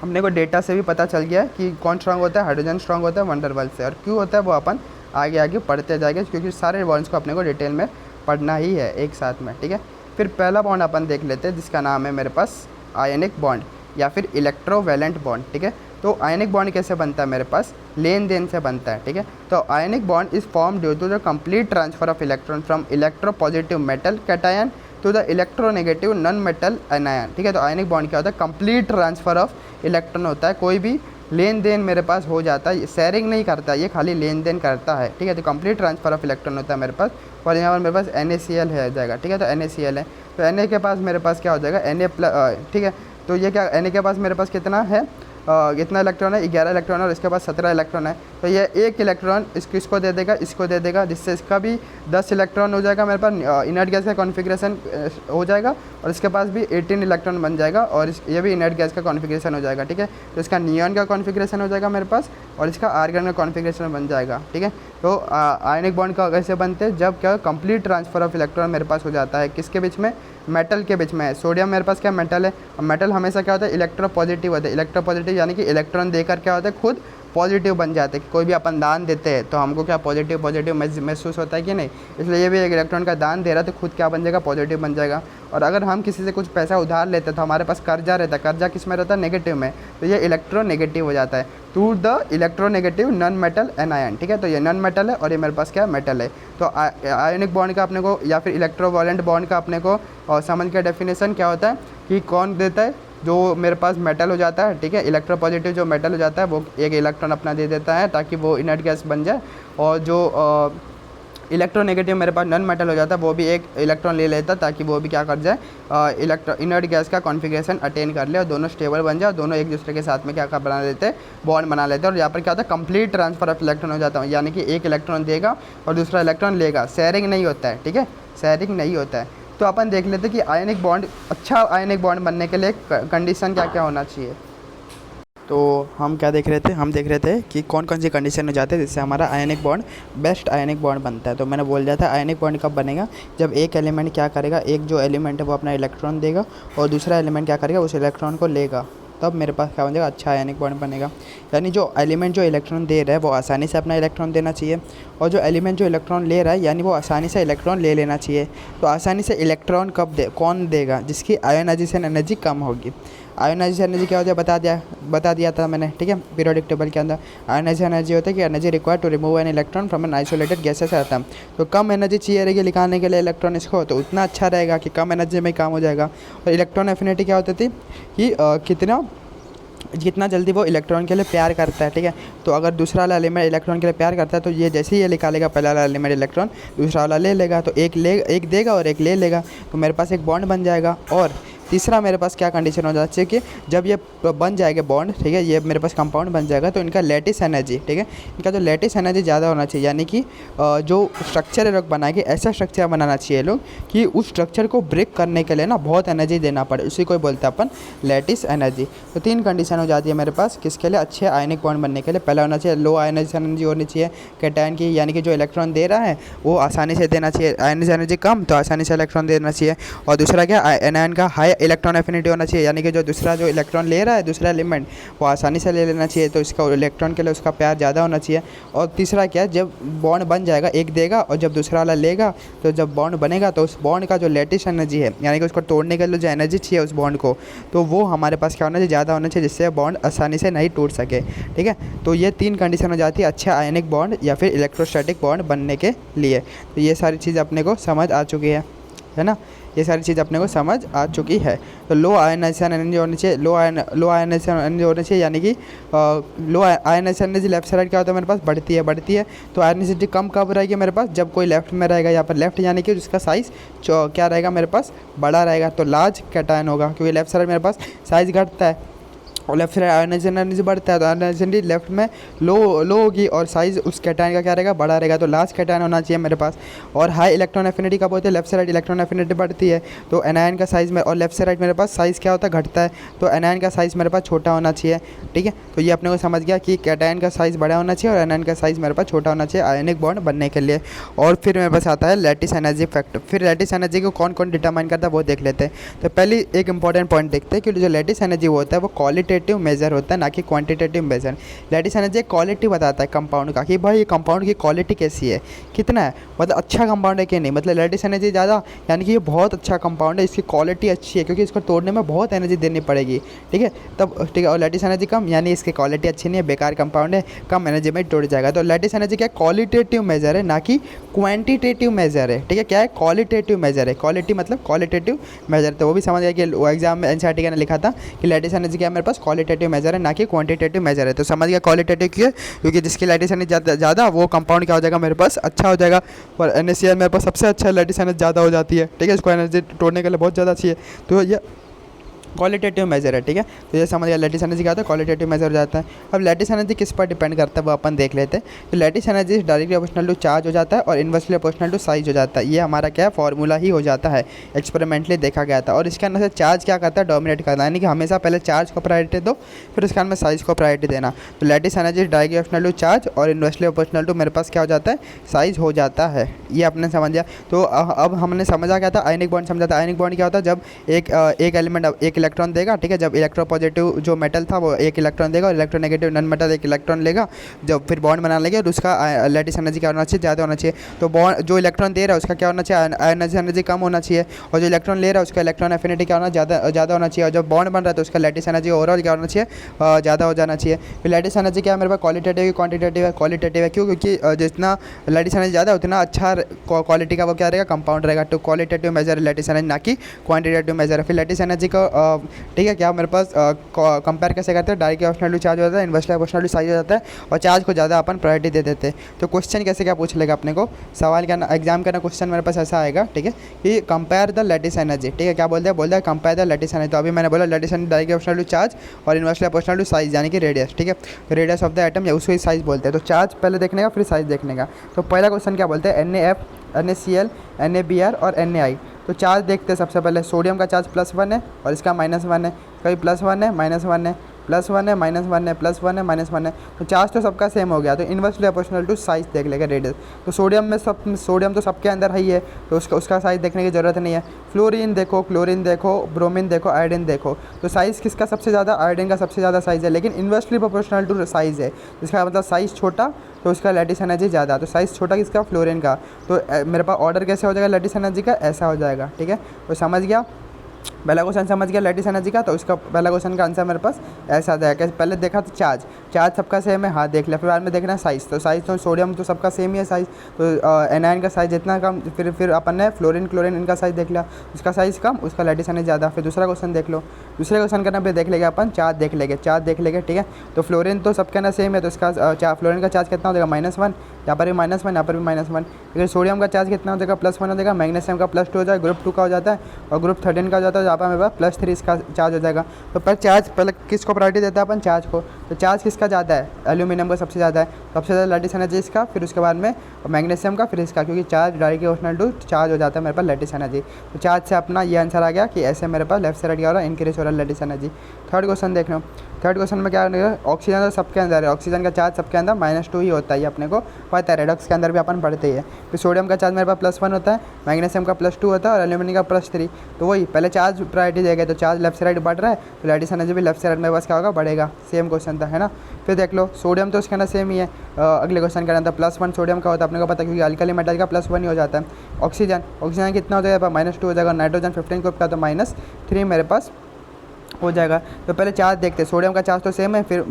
हमने को डेटा से भी पता चल गया कि कौन स्ट्रॉन्ग होता है, हाइड्रोजन स्ट्रॉन्ग होता है वंडरवाल से। और क्यों होता है वो अपन आगे आगे पढ़ते जाएंगे क्योंकि सारे बॉन्ड्स को अपने को डिटेल में पढ़ना ही है एक साथ में, ठीक है। फिर पहला बॉन्ड अपन देख लेते हैं जिसका नाम है मेरे पास आयनिक बॉन्ड या फिर इलेक्ट्रोवैलेंट बॉन्ड, ठीक है। तो आयनिक बॉन्ड कैसे बनता है, मेरे पास लेन देन से बनता है, ठीक है। तो ionic bond is form due to the complete transfer of electron from electropositive metal cation to the electronegative non metal anion, ठीक है। तो आयनिक बॉन्ड क्या होता है, कंप्लीट ट्रांसफर ऑफ इलेक्ट्रॉन होता है। कोई भी लेन देन मेरे पास हो जाता है, शेयरिंग नहीं करता, ये खाली लेन देन करता है, ठीक है। तो कंप्लीट ट्रांसफर ऑफ इलेक्ट्रॉन होता है मेरे पास। और यहाँ पर मेरे पास NaCl है जाएगा, ठीक है। तो NaCl है तो Na के पास मेरे पास क्या हो जाएगा Na+, ठीक है। तो ये क्या Na के पास मेरे पास कितना है, कितना इलेक्ट्रॉन है, 11 इलेक्ट्रॉन और इसके पास 17 इलेक्ट्रॉन है। तो ये 1 इलेक्ट्रॉन इसको दे देगा, इसको दे देगा, जिससे इसका भी 10 इलेक्ट्रॉन हो जाएगा मेरे पास। इनर्ट गैस का कॉन्फ़िगरेशन हो जाएगा और इसके पास भी 18 इलेक्ट्रॉन बन जाएगा और ये भी इनर्ट गैस का कॉन्फ़िगरेशन हो जाएगा, ठीक है। तो इसका नियॉन का कॉन्फ़िगरेशन हो जाएगा मेरे पास और इसका आर्गन का कॉन्फ़िगरेशन बन जाएगा, ठीक है। तो आयनिक बॉन्ड का कैसे बनते हैं, जब क्या कंप्लीट ट्रांसफ़र ऑफ इलेक्ट्रॉन मेरे पास हो जाता है, किसके बीच में, मेटल के बीच में है। सोडियम मेरे पास क्या मेटल है और मेटल हमेशा क्या होता है, इलेक्ट्रोपॉजिटिव होता है। इलेक्ट्रोपॉजिटिव यानी कि इलेक्ट्रॉन देकर क्या होता है, खुद पॉजिटिव बन जाते हैं। कोई भी अपन दान देते हैं तो हमको क्या पॉजिटिव महसूस होता है कि नहीं, इसलिए ये भी एक इलेक्ट्रॉन का दान दे रहा है तो खुद क्या बन जाएगा, पॉजिटिव बन जाएगा। और अगर हम किसी से कुछ पैसा उधार लेते हैं तो हमारे पास कर्जा रहता है, कर्जा किस में रहता है, नेगेटिव में, तो ये इलेक्ट्रोनेगेटिव हो जाता है to the electronegative non metal anion, ठीक है। तो ये नॉन मेटल है और ये मेरे पास क्या मेटल है। तो आयनिक बॉन्ड का अपने को या फिर इलेक्ट्रोवैलेंट बॉन्ड का अपने को समझ के डेफिनेशन क्या होता है कि कौन देता है, जो मेरे पास मेटल हो जाता है, ठीक है। इलेक्ट्रोपॉजिटिव जो मेटल हो जाता है वो एक इलेक्ट्रॉन अपना दे देता है ताकि वो इनर्ट गैस बन जाए। और जो इलेक्ट्रोनेगेटिव मेरे पास नॉन मेटल हो जाता है वो भी एक इलेक्ट्रॉन ले लेता है ताकि वो भी क्या कर जाए, इनर्ट गैस का कॉन्फ़िगरेशन अटेन कर ले और दोनों स्टेबल बन जाए और दोनों एक दूसरे के साथ में क्या बना लेते हैं, बॉन्ड बना लेते हैं। और यहाँ पर क्या होता है, कंप्लीट ट्रांसफर ऑफ इलेक्ट्रॉन हो जाता है, यानी कि एक इलेक्ट्रॉन देगा और दूसरा इलेक्ट्रॉन लेगा, शेयरिंग नहीं होता है, ठीक है, शेयरिंग नहीं होता है। तो अपन देख लेते हैं कि आयनिक बॉन्ड, अच्छा आयनिक बॉन्ड बनने के लिए कंडीशन क्या क्या होना चाहिए। तो हम क्या देख रहे थे, हम देख रहे थे कि कौन कौन सी कंडीशन हो जाते हैं जिससे हमारा ionic bond best ionic bond बनता है। तो मैंने बोल दिया था आयनिक बॉन्ड कब बनेगा, जब एक एलिमेंट क्या करेगा, एक जो एलिमेंट है वो अपना इलेक्ट्रॉन देगा और दूसरा एलिमेंट क्या करेगा, उस इलेक्ट्रॉन को लेगा, तब मेरे पास क्या बनेगा, अच्छा आयनिक बॉन्ड बनेगा। यानी जो एलिमेंट जो इलेक्ट्रॉन दे रहा है वो आसानी से अपना इलेक्ट्रॉन देना चाहिए और जो एलिमेंट जो इलेक्ट्रॉन ले रहा है यानी वो आसानी से इलेक्ट्रॉन ले लेना चाहिए। तो आसानी से इलेक्ट्रॉन कब कौन देगा, जिसकी आयोनाइजेशन एनर्जी कम होगी। आयोनाइज एनर्जी क्या होता है बता दिया था मैंने, ठीक है, पीरियोडिक टेबल के अंदर। आयोनाइज एनर्जी होता है कि energy required to remove an electron from an isolated gases atom. तो कम एनर्जी चाहिए रहेगी निकालने के लिए इलेक्ट्रॉन इसको, तो उतना अच्छा रहेगा कि कम एनर्जी में काम हो जाएगा। और इलेक्ट्रॉन एफिनिटी क्या होती थी कि जितना जल्दी वो इलेक्ट्रॉन के लिए प्यार करता है, ठीक है। तो अगर दूसरा वाला एलिमेंट इलेक्ट्रॉन के लिए प्यार करता है तो ये जैसे ही ये निकालेगा पहला वाला एलिमेंट इलेक्ट्रॉन, दूसरा वाला ले लेगा, तो एक देगा और एक ले लेगा, तो मेरे पास एक बॉन्ड बन जाएगा। और तीसरा मेरे पास क्या कंडीशन हो जाती है कि जब ये बन जाएगा बॉन्ड, ठीक है, ये मेरे पास कंपाउंड बन जाएगा, तो इनका लैटिस एनर्जी, ठीक है, इनका जो लैटिस एनर्जी ज़्यादा होना चाहिए, यानी कि जो स्ट्रक्चर लोग बनाएंगे ऐसा स्ट्रक्चर बनाना चाहिए लोग कि उस स्ट्रक्चर को ब्रेक करने के लिए ना बहुत एनर्जी देना पड़े, उसी को बोलते हैं अपन लैटिस एनर्जी। तो 3 कंडीशन हो जाती है मेरे पास किसके लिए, अच्छे आयनिक बॉन्ड बनने के लिए। पहला होना चाहिए लो आयनाइज एनर्जी होनी चाहिए कैटायन की, यानी कि जो इलेक्ट्रॉन दे रहा है वो आसानी से देना चाहिए, आयनाइज एनर्जी कम तो आसानी से इलेक्ट्रॉन देना चाहिए। और दूसरा क्या, एनायन का हाई इलेक्ट्रॉन एफिनिटी होना चाहिए, यानी कि जो दूसरा जो इलेक्ट्रॉन ले रहा है दूसरा एलिमेंट वो आसानी से ले लेना चाहिए, तो इसका इलेक्ट्रॉन के लिए उसका प्यार ज़्यादा होना चाहिए। और तीसरा क्या, जब बॉन्ड बन जाएगा एक देगा और जब दूसरा वाला लेगा, तो जब बॉन्ड बनेगा तो उस बॉन्ड का जो लैटिस एनर्जी है, यानी कि उसको तोड़ने के लिए जो एनर्जी चाहिए उस बॉन्ड को, तो वो हमारे पास क्या होना चाहिए, ज़्यादा होना चाहिए, जिससे बॉन्ड आसानी से नहीं टूट सके, ठीक है। तो ये 3 कंडीशन हो जाती है अच्छे आयनिक बॉन्ड या फिर इलेक्ट्रोस्टैटिक बॉन्ड बनने के लिए। तो ये सारी चीज़ अपने को समझ आ चुकी है ना, ये सारी चीज़ अपने को समझ आ चुकी है। तो लो आयनाइजेशन एनर्जी होनी चाहिए, लो आयनाइजेशन एनर्जी होनी चाहिए, यानी कि लो आयनाइजेशन एनर्जी लेफ्ट साइड क्या होता है मेरे पास बढ़ती है। तो आयनाइजेशन कम कब रहेगी मेरे पास, जब कोई लेफ्ट में रहेगा, यहाँ पर लेफ्ट यानी कि उसका साइज़ क्या रहेगा मेरे पास बड़ा रहेगा, तो लार्ज कैटायन होगा, क्योंकि लेफ्ट साइड मेरे पास साइज़ घटता है और लेफ्ट साइड आयनाइजेशन एनर्जी बढ़ता है, तो आयनाइजेशन लेफ्ट में लो होगी और साइज़ उस कैटायन का क्या रहेगा बड़ा रहेगा, तो लार्ज कैटायन होना चाहिए मेरे पास। और हाई इलेक्ट्रॉन एफिनिटी कब होती है, लेफ्ट साइड इलेक्ट्रॉन एफिनिटी बढ़ती है, तो एनायन का साइज़ में, और लेफ्ट साइड मेरे पास साइज़ क्या होता है घटता है, तो एनायन का साइज़ मेरे पास छोटा होना चाहिए, ठीक है। तो ये अपने को समझ गया कि कैटायन का साइज़ बड़ा होना चाहिए और एनायन का साइज़ मेरे पास छोटा होना चाहिए आयनिक बॉन्ड बनने के लिए। और फिर मेरे पास आता है लैटिस एनर्जी फैक्टर। फिर लैटिस एनर्जी को कौन कौन डिटरमाइन करता है वो देख लेते हैं। तो पहले एक इंपॉर्टेंट पॉइंट देखते हैं कि जो लैटिस एनर्जी होता है वो क्वालिटेटिव मेजर होता है ना कि quantitative measure. Lattice energy quality बताता है कंपाउंड का कि भाई ये कंपाउंड की क्वालिटी कैसी है, कितना है, मतलब अच्छा कंपाउंड है कि नहीं, मतलब लैटिस एनर्जी ज़्यादा यानी कि ये बहुत अच्छा कंपाउंड है, इसकी क्वालिटी अच्छी है क्योंकि इसको तोड़ने में बहुत एनर्जी देनी पड़ेगी, ठीक है, तब ठीक है। और लैटिस एनर्जी कम यानी इसकी क्वालिटी अच्छी नहीं है, बेकार कंपाउंड है, कम एनर्जी में टूट जाएगा। तो लैटिस एनर्जी क्या क्वालिटेटिव मेजर है ना कि क्वान्टिटेटिव मेजर है, ठीक है। क्या है क्वालिटेटिव मेजर है, क्वालिटी मतलब क्वालिटेटिव मेजर, तो वो भी समझ गया कि वो एग्जाम में एनसीईआरटी का ने लिखा था कि लैटिस एनर्जी क्या मेरे पास क्वालिटेटिव मेजर है ना कि क्वांटिटेटिव मेजर है। तो समझ गया क्वालिटेटिव क्यों, क्योंकि जिसकी लैटिस एनर्जी ज़्यादा वो कंपाउंड क्या हो जाएगा मेरे पास अच्छा हो जाएगा। और NaCl मेरे पास सबसे अच्छा लैटिस एनर्जी ज़्यादा हो जाती है, ठीक है, इसको एनर्जी तोड़ने के लिए बहुत ज़्यादा चाहिए, तो ये क्वालिटेटिव मेजर है, ठीक है। तो ये समझ गया लैटिस एनर्जी क्या होता है, क्वालिटेटिव मेजर हो जाता है। अब लैटिस एनर्जी किस पर डिपेंड करता है वो अपन देख लेते हैं। तो lattice energy directly proportional to charge हो जाता है और इन्वर्सली प्रोपोर्शनल टू साइज हो जाता है। ये हमारा क्या फॉर्मूला ही हो जाता है, एक्सपेरिमेंटली देखा गया था। और इसके अंदर से चार्ज क्या करता है, डोमिनेट करता है, यानी कि हमेशा पहले चार्ज को प्रायोरिटी दो फिर उसके अंदर साइज को प्रायोरिटी देना। तो lattice energy directly proportional to charge और इन्वर्सली प्रोपोर्शनल टू मेरे पास क्या हो जाता है, साइज हो जाता है। ये आपने समझा। तो अब हमने समझा क्या था, आयनिक बॉन्ड समझा था। आयनिक बॉन्ड क्या होता है, जब एक एलिमेंट एक इलेक्ट्रॉन देगा, ठीक है, जब इलेक्ट्रोपॉजिटिव जो मेटल था वो एक इलेक्ट्रॉन देगा और इलेक्ट्रोनेगेटिव नॉन मेटल एक इलेक्ट्रॉन लेगा, जब फिर बॉन्ड बना लेगा और उसका लैटिस एनर्जी क्या होना चाहिए, ज़्यादा होना चाहिए। तो बॉन्ड जो इलेक्ट्रॉन दे रहा है उसका क्या होना चाहिए, आयनाइज एनर्जी कम होना चाहिए, और जो इलेक्ट्रॉन ले रहा है उसका इलेक्ट्रॉन एफिनिटी क्या होना ज़्यादा होना चाहिए। और जब बॉन्ड बन रहा है तो उसका लैटिस एनर्जी ओवरऑल क्या होना चाहिए, ज़्यादा हो जाना चाहिए। फिर लैटिस एनर्जी क्या है मेरे पास, क्वालिटेटिव है क्वांटिटेटिव है, क्वालिटेटिव है क्यों, क्योंकि जितना लैटिस एनर्जी ज़्यादा उतना अच्छा क्वालिटी का वो क्या रहेगा, कंपाउंड रहेगा। तो क्वालिटेटिव मेजर लैटिस एनर्जी ना कि क्वांटिटेटिव मेजर है। फिर लैटिस एनर्जी को ठीक है क्या मेरे पास कंपेयर कैसे करते हैं, डायरेक्टली प्रोपोर्शनल टू चार्ज हो जाता है, इन्वर्सली प्रोपोर्शनल टू साइज हो जाता है, और चार्ज को ज़्यादा अपन प्रायोरिटी दे देते हैं। तो क्वेश्चन कैसे क्या पूछ लेगा अपने को, सवाल का एग्जाम का ना क्वेश्चन मेरे पास ऐसा आएगा, ठीक है, कि कंपेयर द लैटिस एनर्जी, ठीक है, क्या बोलते हैं कंपेयर द लैटिस एनर्जी। तो अभी मैंने बोला lattice energy directly proportional to charge और इन्वर्सली प्रोपोर्शनल टू साइज यानी कि रेडियस, ठीक है, रेडियस ऑफ द एटम या उसको ही साइज बोलते हैं। तो चार्ज पहले देखने का फिर साइज देखने का। तो पहला क्वेश्चन क्या बोलते हैं, NaF NaCl NaBr और Na। तो चार्ज देखते हैं सबसे पहले। सोडियम का चार्ज +1 है और इसका -1 है, कभी +1 है -1 है, +1 है -1 है, +1 है -1 है। तो चार्ज तो सबका सेम हो गया। तो इन्वर्सली प्रोपोर्शनल टू साइज देख लेगा रेडियस। तो सोडियम तो सबके अंदर है ही है, तो उसका साइज देखने की ज़रूरत नहीं है। फ्लोरीन देखो, क्लोरीन देखो, ब्रोमीन देखो, आयोडीन देखो। तो साइज़ किसका सबसे ज़्यादा, आयोडीन का सबसे ज़्यादा साइज़ है, लेकिन इन्वर्सली प्रोपोर्शनल टू साइज़ है, जिसका मतलब साइज़ छोटा तो उसका लैटिस एनर्जी ज़्यादा। तो साइज़ छोटा किसका, फ्लोरीन का। तो मेरे पास ऑर्डर कैसे हो जाएगा लैटिस एनर्जी का, ऐसा हो जाएगा, ठीक है। तो समझ गया। पहला क्वेश्चन समझ गया लैटिस एनर्जी का, तो उसका पहला क्वेश्चन का आंसर मेरे पास ऐसा आ जाएगा। पहले देखा तो चार्ज सबका सेम है, हाँ देख लिया। फिर बाद में देखना है साइज़, तो साइज़ तो सोडियम तो सबका सेम ही है साइज़, तो एनायन का साइज़ जितना कम, फिर अपन ने फ्लोरीन क्लोरीन इनका साइज़ देख लिया, उसका साइज़ कम, उसका लैटिस एनर्जी ज़्यादा। फिर दूसरा क्वेश्चन देख लो, दूसरे क्वेश्चन करना फिर देख लेंगे अपन चार्ज देख लेंगे, ठीक है। तो फ्लोरीन तो सबके ना सेम है, तो इसका फ्लोरीन का चार्ज कितना हो जाएगा -1, यहाँ पर भी -1, यहाँ पर भी -1। लेकिन सोडियम का चार्ज कितना हो जाएगा +1 हो जाएगा, मैग्नीशियम का +2 हो जाएगा, ग्रुप 2 का हो जाता है, और ग्रुप 13 का हो जाता है, जहाँ पर मेरे पास +3 इसका चार्ज हो जाएगा। तो पहले किसको प्रायोरिटी देता है अपन, चार्ज को। तो चार्ज किसका ज़्यादा है, एल्यूमिनियम का सबसे ज़्यादा है, सबसे ज़्यादा लैटिस एनर्जी इसका, फिर उसके बाद में मैग्नीशियम का, फिर इसका, क्योंकि charge directly proportional to charge हो जाता है मेरे पास लैटिस एनर्जी। तो चार्ज से अपना ये आंसर आ गया कि ऐसे मेरे पास लेफ्ट से राइट क्या हो रहा है, इंक्रीज हो रहा है लैटिस एनर्जी। थर्ड क्वेश्चन देख लो, थर्ड क्वेश्चन में क्या है, ऑक्सीजन तो सबके अंदर है, ऑक्सीजन का चार्ज सबके अंदर -2 ही होता है, ये अपने को पता है, रेडॉक्स के अंदर भी अपन पढ़ते ही है। फिर सोडियम का चार्ज मेरे पास +1 होता है, मैग्नीशियम का +2 होता है, और एल्यूमिनियम का +3। तो वही पहले चार्ज प्रायोरिटी देगा, तो चार्ज लेफ्ट से राइट बढ़ रहा है, तो लैटिस एनर्जी भी लेफ्ट से राइट मेरे पास क्या होगा, बढ़ेगा। सेम क्वेश्चन था, है ना। फिर देख लो सोडियम तो उसके अंदर सेम ही है, अगले क्वेश्चन का अंदर +1 सोडियम का होता है, अपने को पता है, क्योंकि अल्कली मेटल का +1 ही हो जाता है। ऑक्सीजन कितना हो जाएगा, -2 हो जाएगा, नाइट्रोजन 15 ग्रुप का तो -3 मेरे पास हो जाएगा। तो पहले चार्ज देखते हैं, सोडियम का चार्ज तो सेम है, फिर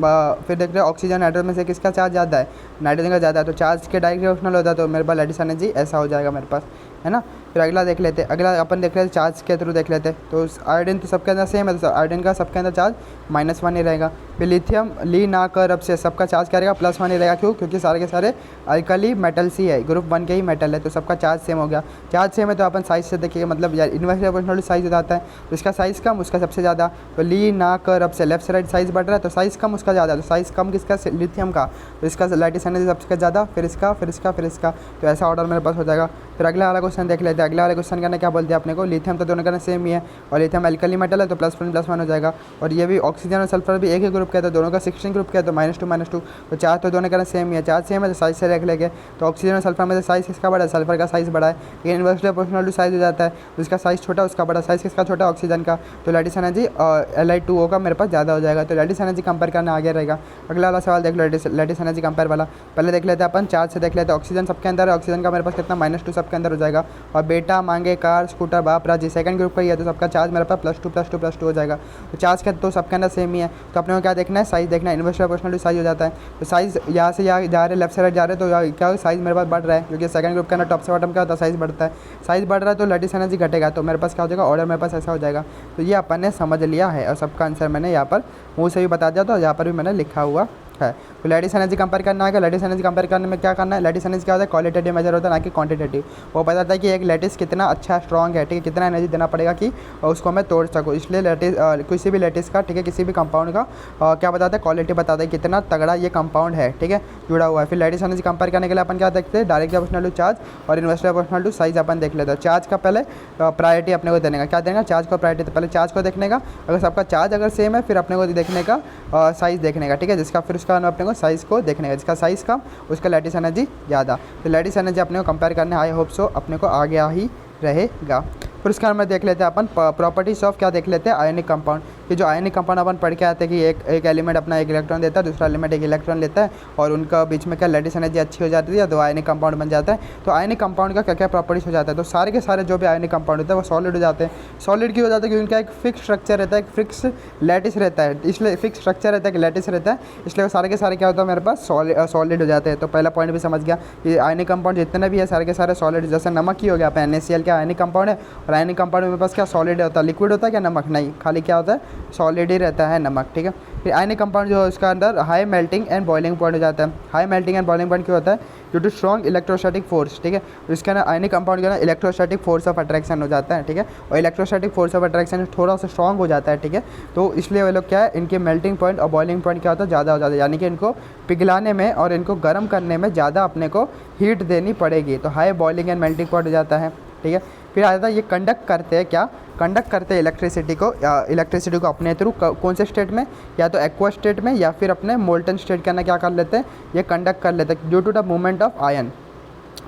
देखते हैं ऑक्सीजन नाइट्रोजन में से किसका चार्ज ज़्यादा है, नाइट्रोजन का ज़्यादा है, तो चार्ज के डायरेक्ट प्रोपोर्शनल होता है, तो मेरे पास लैटिस एनर्जी ऐसा हो जाएगा मेरे पास, है ना। फिर अगला देख लेते हैं, अगला अपन देख लेते चार्ज के थ्रू देख लेते हैं। तो आयोडीन तो सबके अंदर सेम है, तो आयोडीन का सबके अंदर चार्ज -1 ही रहेगा। फिर लिथियम ली ना कर अब से सबका चार्ज क्या रहेगा, +1 ही रहेगा। क्यों, क्योंकि सारे के सारे अल्कली मेटल्स ही है, ग्रुप 1 के ही मेटल है, तो सबका चार्ज सेम हो गया। चार्ज सेम है तो अपन साइज से देखिए, मतलब यार इन्वर्सली प्रोपोर्शनल साइज हो जाता है, तो इसका साइज़ कम, उसका सबसे ज़्यादा। तो ली ना कर अब से लेफ्ट से राइट साइज़ बढ़ रहा है, तो साइज़ कम उसका ज़्यादा, तो साइज़ कम किसका, लिथियम का, तो इसका लैटिस एनर्जी सबसे ज़्यादा, फिर इसका, तो ऐसा ऑर्डर मेरे पास हो जाएगा। फिर अगला वाला क्वेश्चन देख लेते हैं। अगला वाला क्वेश्चन का क्या बोलते हैं अपने को, लिथियम तो दोनों का सेम ही है, और लिथियम अल्कली मेटल है, तो +1 हो जाएगा। और ये भी ऑक्सीजन और सल्फर भी एक ही ग्रुप का है, तो दोनों का 16 ग्रुप का है, तो -2 तो चार्ज तो दोनों का सेम ही है, चार्ज सेम है, तो साइज से देख लेंगे। तो ऑक्सीजन और सल्फर में से साइज किसका बड़ा है, सल्फर का साइज बड़ा है, लेकिन इन्वर्सली प्रोपोर्शनल टू साइज हो जाता है, तो इसका साइज छोटा, उसका बड़ा। साइज किसका छोटा, ऑक्सीजन का, तो लैटिस एनर्जी Li2O का मेरे पास ज़्यादा हो जाएगा। तो लैटिस एनर्जी कंपेयर करना आगे रहेगा। अगला वाला सवाल देख लो, लैटिस एनर्जी कंपेयर वाला। पहले देख लेते हैं अपन चार्ज से देख लेते हैं। ऑक्सीजन सबके अंदर है, ऑक्सीजन का मेरे पास कितना -2 सबके अंदर हो जाएगा। और बेटा मांगे कार स्कूटर बाप राजी सेकंड ग्रुप का ही है, तो सबका चार्ज मेरे पास +2 हो जाएगा। तो चार्ज का तो सबके अंदर सेम ही है, तो अपने को क्या देखना है, साइज देखना है। इन्वर्सली प्रोपोर्शनल साइज हो जाता है, तो साइज यहाँ से यहाँ जा रहे, लेफ्ट से राइट जा रहे, तो क्या साइज मेरे पास बढ़ रहा है, क्योंकि सेकंड ग्रुप के अंदर टॉप से बॉटम क्या होता है, साइज बढ़ता है। साइज बढ़ रहा है तो लैटिस एनर्जी घटेगा, तो मेरे पास क्या हो जाएगा, ऑर्डर मेरे पास ऐसा हो जाएगा। तो ये अपन ने समझ लिया है, और सबका आंसर मैंने यहाँ पर मुँह से भी बता दिया, तो यहाँ पर भी मैंने लिखा हुआ है। तो लैटिस एनर्जी कंपेयर करना है। लैटिस एनर्जी कंपेयर करने में क्या करना है, लैटिस एनर्जी क्या होता है, क्वालिटेटिव मेजर होता है, ना कि क्वांटिटेटिव। वो बताता है कि एक लैटिस कितना अच्छा स्ट्रॉन्ग है, ठीक है, कितना एनर्जी देना पड़ेगा कि उसको मैं तोड़ सकूँ। इसलिए लैटिस किसी भी लैटिस का, ठीक है, किसी भी कंपाउंड का क्या बताता है, क्वालिटी बताता है कितना तगड़ा ये कंपाउंड है, ठीक है, जुड़ा हुआ है। फिर लैटिस एनर्जी कंपेयर करने के लिए अपन क्या देखते हैं, डायरेक्ट प्रोपोर्शनल टू चार्ज और इन्वर्सली प्रोपोर्शनल टू साइज अपन देख लेते हैं। चार्ज का पहले प्रायोरिटी अपने को देने का, क्या देना, चार्ज को प्रायोरिटी, पहले चार्ज को देखने का। अगर सबका चार्ज अगर सेम है, फिर अपने को देखने का साइज़ देखने का, ठीक है, जिसका फिर उसका अपने को साइज़ को देखने का, जिसका साइज़ कम उसका लैटिस एनर्जी ज़्यादा। तो लैटिस एनर्जी अपने को कंपेयर करने, आई होप सो अपने को आ गया ही रहेगा। फिर उसके बाद में देख लेते हैं अपन प्रॉपर्टीज ऑफ, क्या देख लेते हैं, आयनिक कंपाउंड। कि जो आयनिक कंपाउंड अपन पढ़ के आते हैं कि एक एलिमेंट अपना एक इलेक्ट्रॉन देता है, दूसरा एलिमेंट एक इलेक्ट्रॉन लेता है, और उनका बीच में क्या लैटिस एनर्जी अच्छी हो जाती है, तो आयनिक कंपाउंड बन जाता है। तो आयनिक कंपाउंड का क्या क्या प्रॉपर्टीज हो जाता है, तो सारे के सारे जो भी आयनिक कंपाउंड होता है वो सॉलिड हो जाते हैं। सॉलिड क्यों हो जाता है, क्योंकि उनका एक फिक्स स्ट्रक्चर रहता है, एक फिक्स लैटिस रहता है, इसलिए फिक्स स्ट्रक्चर रहता है कि लैटिस रहता है, इसलिए वो सारे के सारे क्या होता है मेरे पास सॉलिड हो जाते हैं। तो पहला पॉइंट भी समझ गया कि आयनिक कंपाउंड जितने भी है सारे के सारे सॉलिड, जैसे नमक ही हो गया, NaCl क्या आयनिक कंपाउंड है, और आयनिक कंपाउंड मेरे पास क्या सॉलिड होता है, लिक्विड होता है क्या, नमक नहीं, खाली क्या होता है, सॉलिड ही रहता है नमक, ठीक है। फिर आयनिक कंपाउंड जो है उसका अंदर high melting and boiling point हो जाता है। High melting and boiling point क्यों होता है, due to strong electrostatic force, ठीक है। इसके अंदर आयनिक कंपाउंड के अंदर इलेक्ट्रोस्टैटिक फोर्स ऑफ अट्रैक्शन हो जाता है, ठीक है, और इलेक्ट्रोस्टैटिक फोर्स ऑफ अट्रैक्शन थोड़ा सा स्ट्रॉन्ग हो जाता है, ठीक है। तो इसलिए वो लोग क्या है, इनके मेल्टिंग पॉइंट और बॉइलिंग पॉइंट क्या होता है, ज़्यादा हो जाता है, यानी कि इनको पिघलाने में और इनको गर्म करने में ज़्यादा अपने को हीट देनी पड़ेगी, तो high boiling and melting point हो जाता है, ठीक है। फिर आ जाता है ये कंडक्ट करते हैं, क्या कंडक्ट करते हैं इलेक्ट्रिसिटी को अपने थ्रू कौन से स्टेट में, या तो एक्वा स्टेट में या फिर अपने मोल्टन स्टेट के अंदर क्या कर लेते हैं, ये कंडक्ट कर लेते हैं due to the movement of ion,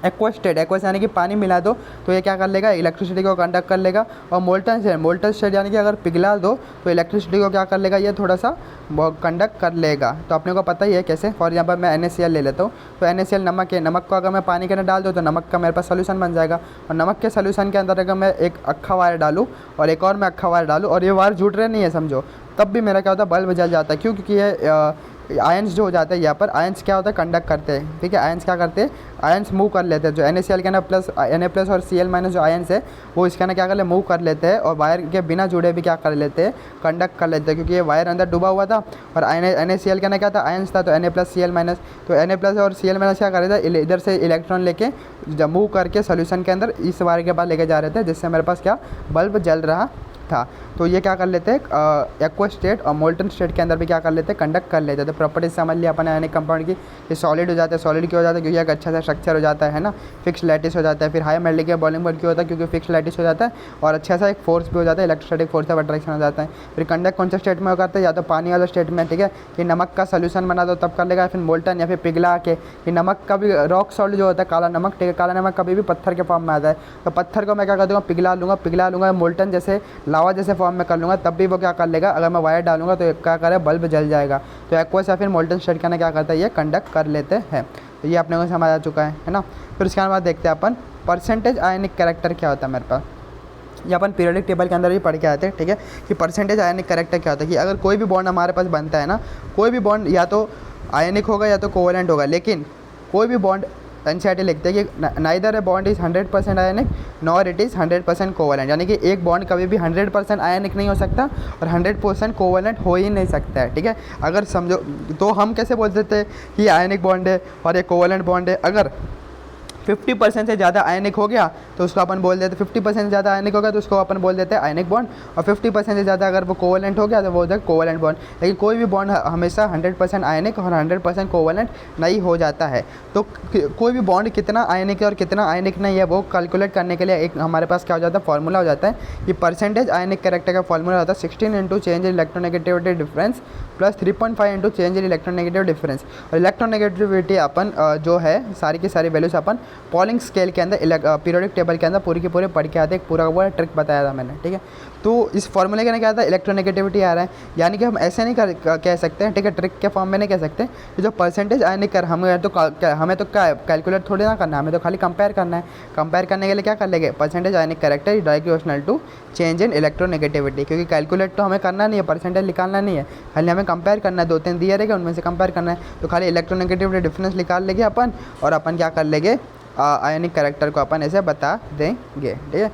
aqua state, aqua यानी कि पानी मिला दो तो ये क्या कर लेगा, इलेक्ट्रिसिटी को कंडक्ट कर लेगा। और मोल्टन स्टेट, मोल्टन स्टेट यानी कि अगर पिघला दो तो इलेक्ट्रिसिटी को क्या कर लेगा, ये थोड़ा सा कंडक्ट कर लेगा। तो अपने को पता ही है कैसे। फॉर एग्जाम्पल मैं NaCl ले लेता हूँ, तो NaCl नमक है, नमक को अगर मैं पानी के अंदर डाल दूँ तो नमक का मेरे पास सोल्यूशन बन जाएगा। और नमक के सोल्यूशन के अंदर अगर मैं एक अक्खा वायर डालूँ और एक और मैं अक्खा वायर डालूँ और ये वायर जुट रहे नहीं है समझो, तब भी मेरा क्या होता है, बल्ब जल जाता है। क्यों? क्योंकि ये आयंस जो हो जाते हैं यहाँ पर, आयंस क्या होता है, कंडक्ट करते हैं। ठीक है, आयंस क्या करते हैं, आयंस मूव कर लेते हैं। जो NaCl के ना प्लस Na+ और Cl- जो आयंस है वो इसके ना क्या कर ले, मूव कर लेते हैं और वायर के बिना जुड़े भी क्या कर लेते हैं, कंडक्ट कर लेते हैं। क्योंकि ये वायर अंदर डूबा हुआ था और NaCl का ना क्या था, आयंस था, तो Na+ Cl-। तो Na+ और Cl- क्या कर रहे थे, इधर से इलेक्ट्रॉन लेके जब मूव करके सोल्यूशन के अंदर इस वायर के पास लेके जा रहे थे, जिससे मेरे पास क्या, बल्ब जल रहा था। तो ये क्या कर लेते हैं, एक्वा स्टेट और मोल्टन स्टेट के अंदर भी क्या कर लेते हैं, कंडक्ट कर लेते हैं। तो प्रॉपर्टीज समझ लिया अपन आयनिक कंपाउंड की। ये सॉलिड हो जाता है, सॉलिड क्यों हो जाता है, क्योंकि एक अच्छा सा स्ट्रक्चर हो जाता है ना, फिक्स लैटिस हो जाता है। फिर हाई मॉलिक्यूलर बॉइलिंग पॉइंट क्यों होता है, क्योंकि फिक्स लैटिस हो जाता है और अच्छा सा एक फोर्स भी हो जाता है, इलेक्ट्रोस्टैटिक फोर्स ऑफ अट्रैक्शन हो जाता है। फिर कंडक्ट कौन सा स्टेट में होता है, या तो पानी वाला स्टेट में, ठीक है, कि नमक का सोल्यूशन बना दो तब कर लेगा। फिर मोल्टन या फिर पिघला के, कि नमक का भी रॉक सॉल्ट जो होता है काला नमक, ठीक है, काला नमक कभी भी पत्थर के फॉर्म में आता है, तो पत्थर को मैं क्या कर दूँगा, पिघला लूँगा मोल्टन जैसे लावा जैसे फॉर्म में कर लूँगा, तब भी वो क्या कर लेगा, अगर मैं वायर डालूंगा तो क्या करे, बल्ब जल जाएगा। तो एक्वस या फिर मोल्टन स्टेट का ना क्या करता है, ये कंडक्ट कर लेते हैं। तो ये अपने को समझ आ चुका है ना। फिर उसके बाद देखते हैं अपन परसेंटेज आयनिक कैरेक्टर क्या होता है मेरे पास। ये अपन पीरियोडिक टेबल के अंदर भी पढ़ के आते हैं, ठीक है, कि परसेंटेज आयनिक कैरेक्टर क्या होता है। कि अगर कोई भी बॉन्ड हमारे पास बनता है ना, कोई भी बॉन्ड या तो आयनिक होगा या तो कोवेलेंट होगा, लेकिन कोई भी बॉन्ड NCERT लिखते हैं कि neither a bond is 100% ionic nor it is 100% covalent. यानी कि एक बॉन्ड कभी भी 100% आयनिक नहीं हो सकता और 100% कोवेलेंट हो ही नहीं सकता है। ठीक है, अगर समझो तो हम कैसे बोल देते हैं कि आयनिक बॉन्ड है और ये कोवेलेंट बॉन्ड है। अगर 50% से ज़्यादा आयनिक हो गया तो उसको अपन बोल देते, 50% से ज़्यादा आयनिक हो गया तो उसको अपन बोल देते हैं आयनिक बॉन्ड। और 50% से ज़्यादा अगर वो कोवेलेंट हो गया तो वो हो जाए कोवेलेंट बॉन्ड। लेकिन कोई भी बॉन्ड हमेशा 100% आयनिक और 100% कोवेलेंट नहीं हो जाता है। तो कोई भी बॉन्ड कितना आयनिक है और कितना आयनिक नहीं है वो कैलकुलेट करने के लिए एक हमारे पास क्या हो जाता है, फॉर्मूला हो जाता है। ये परसेंटेज आयनिक कैरेक्टर का फॉर्मूला होता है 16 × change in electronegativity difference plus 3.5 × change in electronegative difference. और इलेक्ट्रोनेगेटिविटी अपन जो है सारी की सारी वैल्यूज अपन पॉलिंग स्केल के अंदर पीरियोडिक टेबल के अंदर पूरी की पूरी पढ़ के आते, एक पूरा पूरा ट्रिक बताया था मैंने। ठीक है, तो इस फॉर्मूले के अंदर क्या था, इलेक्ट्रोनेगेटिविटी आ रहा है, यानी कि हम ऐसे नहीं कह सकते हैं, ठीक है, ट्रिक के फॉर्म में नहीं कह सकते कि जो परसेंटेज आयनिक कर हमें तो क्या कैलकुलेट थोड़ी ना करना है, हमें तो खाली कंपेयर करना है। कंपेयर करने के लिए क्या कर लेंगे, percentage ionic character directly proportional to change in electronegativity. क्योंकि कैलकुलेट तो हमें करना नहीं है, परसेंटेज निकालना नहीं है, खाली हमें कंपेयर करना है। 2-3 दिए रहेगा उनमें से कंपेयर करना है, तो खाली इलेक्ट्रोनेगेटिविटी डिफरेंस निकाल लेंगे अपन और अपन क्या कर लेंगे, आयनिक कैरेक्टर को अपन ऐसे बता देंगे। ठीक है,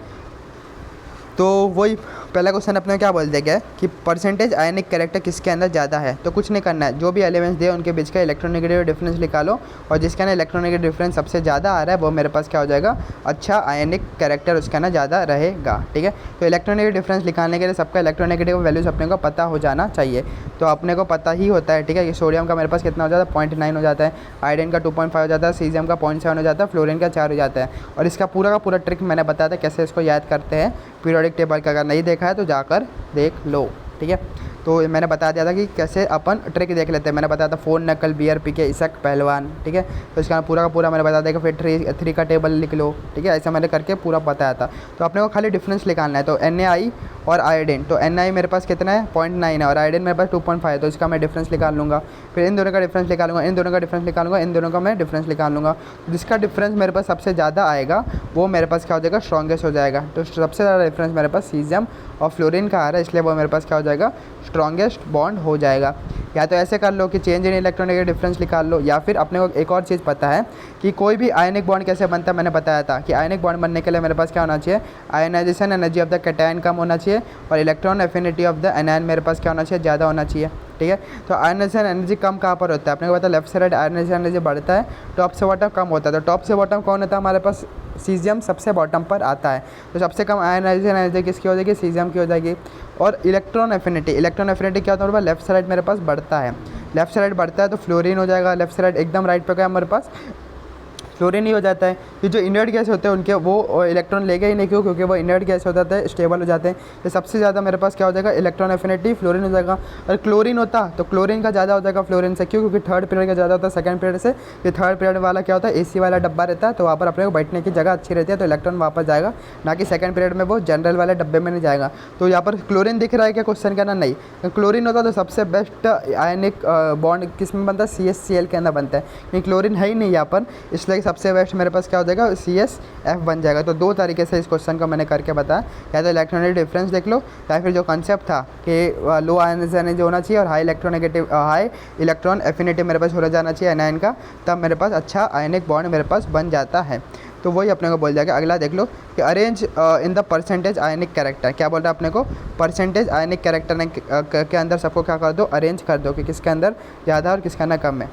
तो वही पहला क्वेश्चन अपने क्या बोल देगा कि परसेंटेज आयनिक कैरेक्टर किसके अंदर ज़्यादा है। तो कुछ नहीं करना है, जो भी एलिमेंट्स दे उनके बीच का इलेक्ट्रोनेगेटिव डिफरेंस निकालो और जिसका ना इलेक्ट्रोनेगेटिव डिफरेंस सबसे ज़्यादा आ रहा है वो मेरे पास क्या हो जाएगा, अच्छा आयनिक कैरेक्टर उसका ना ज़्यादा रहेगा। ठीक है, तो इलेक्ट्रोनेगेटिव डिफरेंस निकालने के लिए सबका इलेक्ट्रोनेगेटिव वैल्यूज़ अपने को पता हो जाना चाहिए। तो अपने को पता ही होता है, ठीक है, कि सोडियम का मेरे पास कितना हो जाता है, 0.9 हो जाता है, आयोडीन का 2.5 हो जाता है, सीजियम का 0.7 हो जाता है, फ्लोरीन का 4 हो जाता है। और इसका पूरा का पूरा ट्रिक मैंने बताया था कैसे इसको याद करते हैं पीरियोडिक टेबल का। अगर नहीं देखा है तो जाकर देख लो। ठीक है, तो मैंने बता दिया था कि कैसे अपन ट्रिक देख लेते हैं। मैंने बताया था 4 नकल बियर पी के इसक पहलवान। ठीक है, तो इसका पूरा का पूरा मैंने बता दिया कि फिर 3 का टेबल लिख लो। ठीक है, ऐसा मैंने करके पूरा बताया था। तो अपने को खाली डिफरेंस निकालना है। तो NaI और आयोडीन, तो NaI मेरे पास कितना है, 0.9 है और आयोडीन मेरे पास 2.5 है, तो इसका मैं डिफरेंस निकाल लूँगा। फिर इन दोनों का डिफरेंस निकालूंगा, इन दोनों का डिफरेंस निकालूंगा, इन दोनों का मैं डिफरेंस निकाल लूँगा। जिसका डिफरेंस मेरे पास सबसे ज़्यादा आएगा वो मेरे पास क्या हो जाएगा, स्ट्रॉन्गेस्ट हो जाएगा। तो सबसे ज़्यादा डिफरेंस मेरे पास सीजियम और फ्लोरीन का आ रहा है, इसलिए वो मेरे पास क्या हो जाएगा, स्ट्रॉन्गेस्ट बॉन्ड हो जाएगा। या तो ऐसे कर लो कि चेंज इन इलेक्ट्रोनेगेटिव डिफरेंस निकाल लो, या फिर अपने को एक और चीज़ पता है कि कोई भी आयनिक बॉन्ड कैसे बनता है। मैंने बताया था कि आयनिक बॉन्ड बनने के लिए मेरे पास क्या होना चाहिए, ionization energy of the cation कम होना चाहिए और electron affinity of the anion मेरे पास क्या होना चाहिए, ज़्यादा होना चाहिए। ठीक है, तो आयनाइजेशन एनर्जी कम कहाँ पर होता है, अपने को पता है लेफ्ट साइड आयनाइजेशन एनर्जी बढ़ता है, टॉप से बॉटम कम होता है। तो टॉप से बॉटम कौन होता है हमारे पास, सीजियम सबसे बॉटम पर आता है। तो सबसे कम आयनाइजेशन एनर्जी किसकी हो जाएगी, सीजियम की हो जाएगी। और इलेक्ट्रॉन एफिनिटी क्या होता है, लेफ्ट साइड मेरे पास बढ़ता है, लेफ्ट साइड बढ़ता है तो फ्लोरीन हो जाएगा। लेफ्ट साइड एकदम राइट पे क्या है हमारे पास, क्लोरीन ही हो जाता है। ये जो इनर्ट गैस होते हैं उनके वो इलेक्ट्रॉन लेगा ही नहीं, क्यों? क्योंकि वो इनर्ट गैस हो जाता है, स्टेबल हो जाते हैं। तो सबसे ज़्यादा मेरे पास क्या हो जाएगा, इलेक्ट्रॉन एफिनिटी फ्लोरीन हो जाएगा। और क्लोरीन होता तो क्लोरीन का ज़्यादा हो जाएगा फ्लोरीन से, क्यों? क्योंकि थर्ड पीरियड का ज़्यादा होता है सेकंड पीरियड से। ये थर्ड पीरियड वाला क्या होता है, एसी वाला डब्बा रहता है, तो वहाँ पर अपने को बैठने की जगह अच्छी रहती है, तो इलेक्ट्रॉन वापस जाएगा, ना कि सेकंड पीरियड में वो जनरल वाले डब्बे में नहीं जाएगा। तो यहाँ पर क्लोरीन दिख रहा है क्या क्वेश्चन का? नहीं। तो क्लोरीन होता तो सबसे बेस्ट आयनिक बॉन्ड किस में बनता है, CH Cl के अंदर बनता है, लेकिन क्लोरीन है ही नहीं यहाँ पर, इसलिए सबसे बेस्ट मेरे पास क्या हो जाएगा, CSF बन जाएगा। तो दो तरीके से इस क्वेश्चन को मैंने करके बताया, या तो इलेक्ट्रोनेगेटिव डिफरेंस देख लो, या फिर जो कॉन्सेप्ट था कि लो आयन होना चाहिए और हाई इलेक्ट्रॉन एफिनिटी मेरे पास हो जाना चाहिए एनायन का, तब मेरे पास अच्छा आयनिक बॉन्ड मेरे पास बन जाता है। तो वही अपने को बोल जाएगा। अगला देख लो कि arrange in the percentage ionic character, क्या बोल रहा है अपने को, परसेंटेज आयनिक कैरेक्टर के अंदर सबको क्या कर दो, अरेंज कर दो कि किसके अंदर ज़्यादा और किसके अंदर कम है।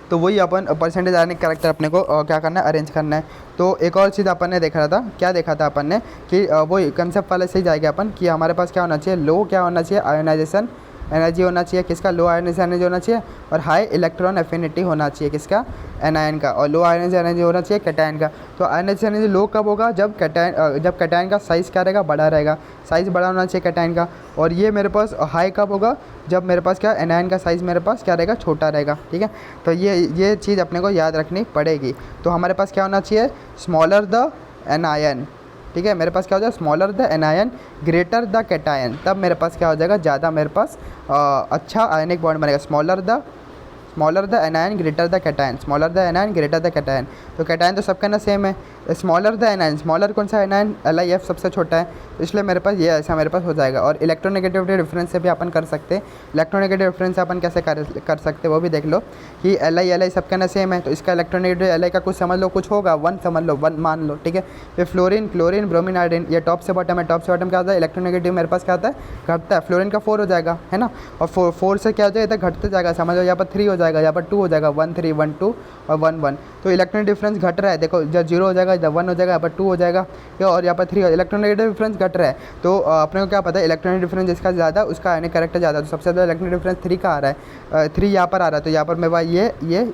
तो वही अपन परसेंटेज आयनिक कैरेक्टर अपने को क्या करना है, अरेंज करना है। तो एक और चीज़ अपन ने देखा था, क्या देखा था अपन ने कि वही कंसेप्ट वाले से ही जाएगा अपन कि हमारे पास क्या होना चाहिए, लो क्या होना चाहिए, आयोनाइजेशन एनर्जी होना चाहिए किसका, लो आयोनाइजेशन एनर्जी होना चाहिए, और हाई इलेक्ट्रॉन एफिनिटी होना चाहिए किसका, एनायन का, और लो आयोनाइजेशन एनर्जी होना चाहिए कैटायन का। तो आयोनाइजेशन एनर्जी लो कब होगा, जब कैटायन का साइज़ क्या रहेगा, बड़ा रहेगा, साइज़ बड़ा होना चाहिए कैटायन का। और ये मेरे पास हाई कब होगा, जब मेरे पास क्या, एनायन का साइज़ मेरे पास क्या रहेगा, छोटा रहेगा। ठीक है, तो ये चीज़ अपने को याद रखनी पड़ेगी। तो हमारे पास क्या होना चाहिए, स्मॉलर द एनायन, ठीक है, मेरे पास क्या हो जाएगा, smaller the anion greater the cation, तब मेरे पास क्या हो जाएगा, ज़्यादा मेरे पास अच्छा आयनिक बॉन्ड बनेगा। Smaller the anion greater the cation, smaller the anion greater the cation. तो कैटायन तो सबका ना सेम है, स्मॉलर द एनायन, स्मॉलर कौन सा एनायन, LiF सबसे छोटा है, इसलिए मेरे पास ये ऐसा मेरे पास हो जाएगा। और इलेक्ट्रोनेगेटिविटी डिफरेंस से भी अपन कर सकते हैं, इलेक्ट्रोनेगेटिव डिफरेंस से अपन कैसे कर सकते हैं वो भी देख लो कि Li सबका ना सेम है, तो इसका इलेक्ट्रोनेगेटिव Li का कुछ समझ लो, कुछ होगा 1 समझ लो, 1 मान लो। ठीक है, फिर फ्लोरीन, ब्रोमीन, आयोडीन, ये टॉप से बॉटम है, टॉप से बॉटम क्या होता है, इलेक्ट्रोनेगेटिव मेरे पास क्या होता है, घटता है, फ्लोरीन का 4 हो जाएगा, है ना, और 4 से क्या हो जाएगा, घटते जाएगा, समझ लो, यहाँ पर 3 हो जाएगा, यहाँ पर 2 हो जाएगा, 1 3 1 2 और 1 1। तो इलेक्ट्रॉनिक डिफरेंस घट रहा है, देखो जब 0 हो जाएगा, जब 1 हो जाएगा, यहाँ पर 2 हो जाएगा, और यहाँ पर 3 हो, इलेक्ट्रोनेगेटिव डिफरेंस घट रहा है। तो अपने को क्या पता है, इलेक्ट्रॉनिक डिफरेंस जिसका ज़्यादा उसका आयनिक कैरेक्टर ज़्यादा, तो सबसे ज़्यादा इलेक्ट्रॉनिक डिफरेंस 3 का आ रहा है, 3 यहाँ पर आ रहा है, तो यहाँ पर मेरे पास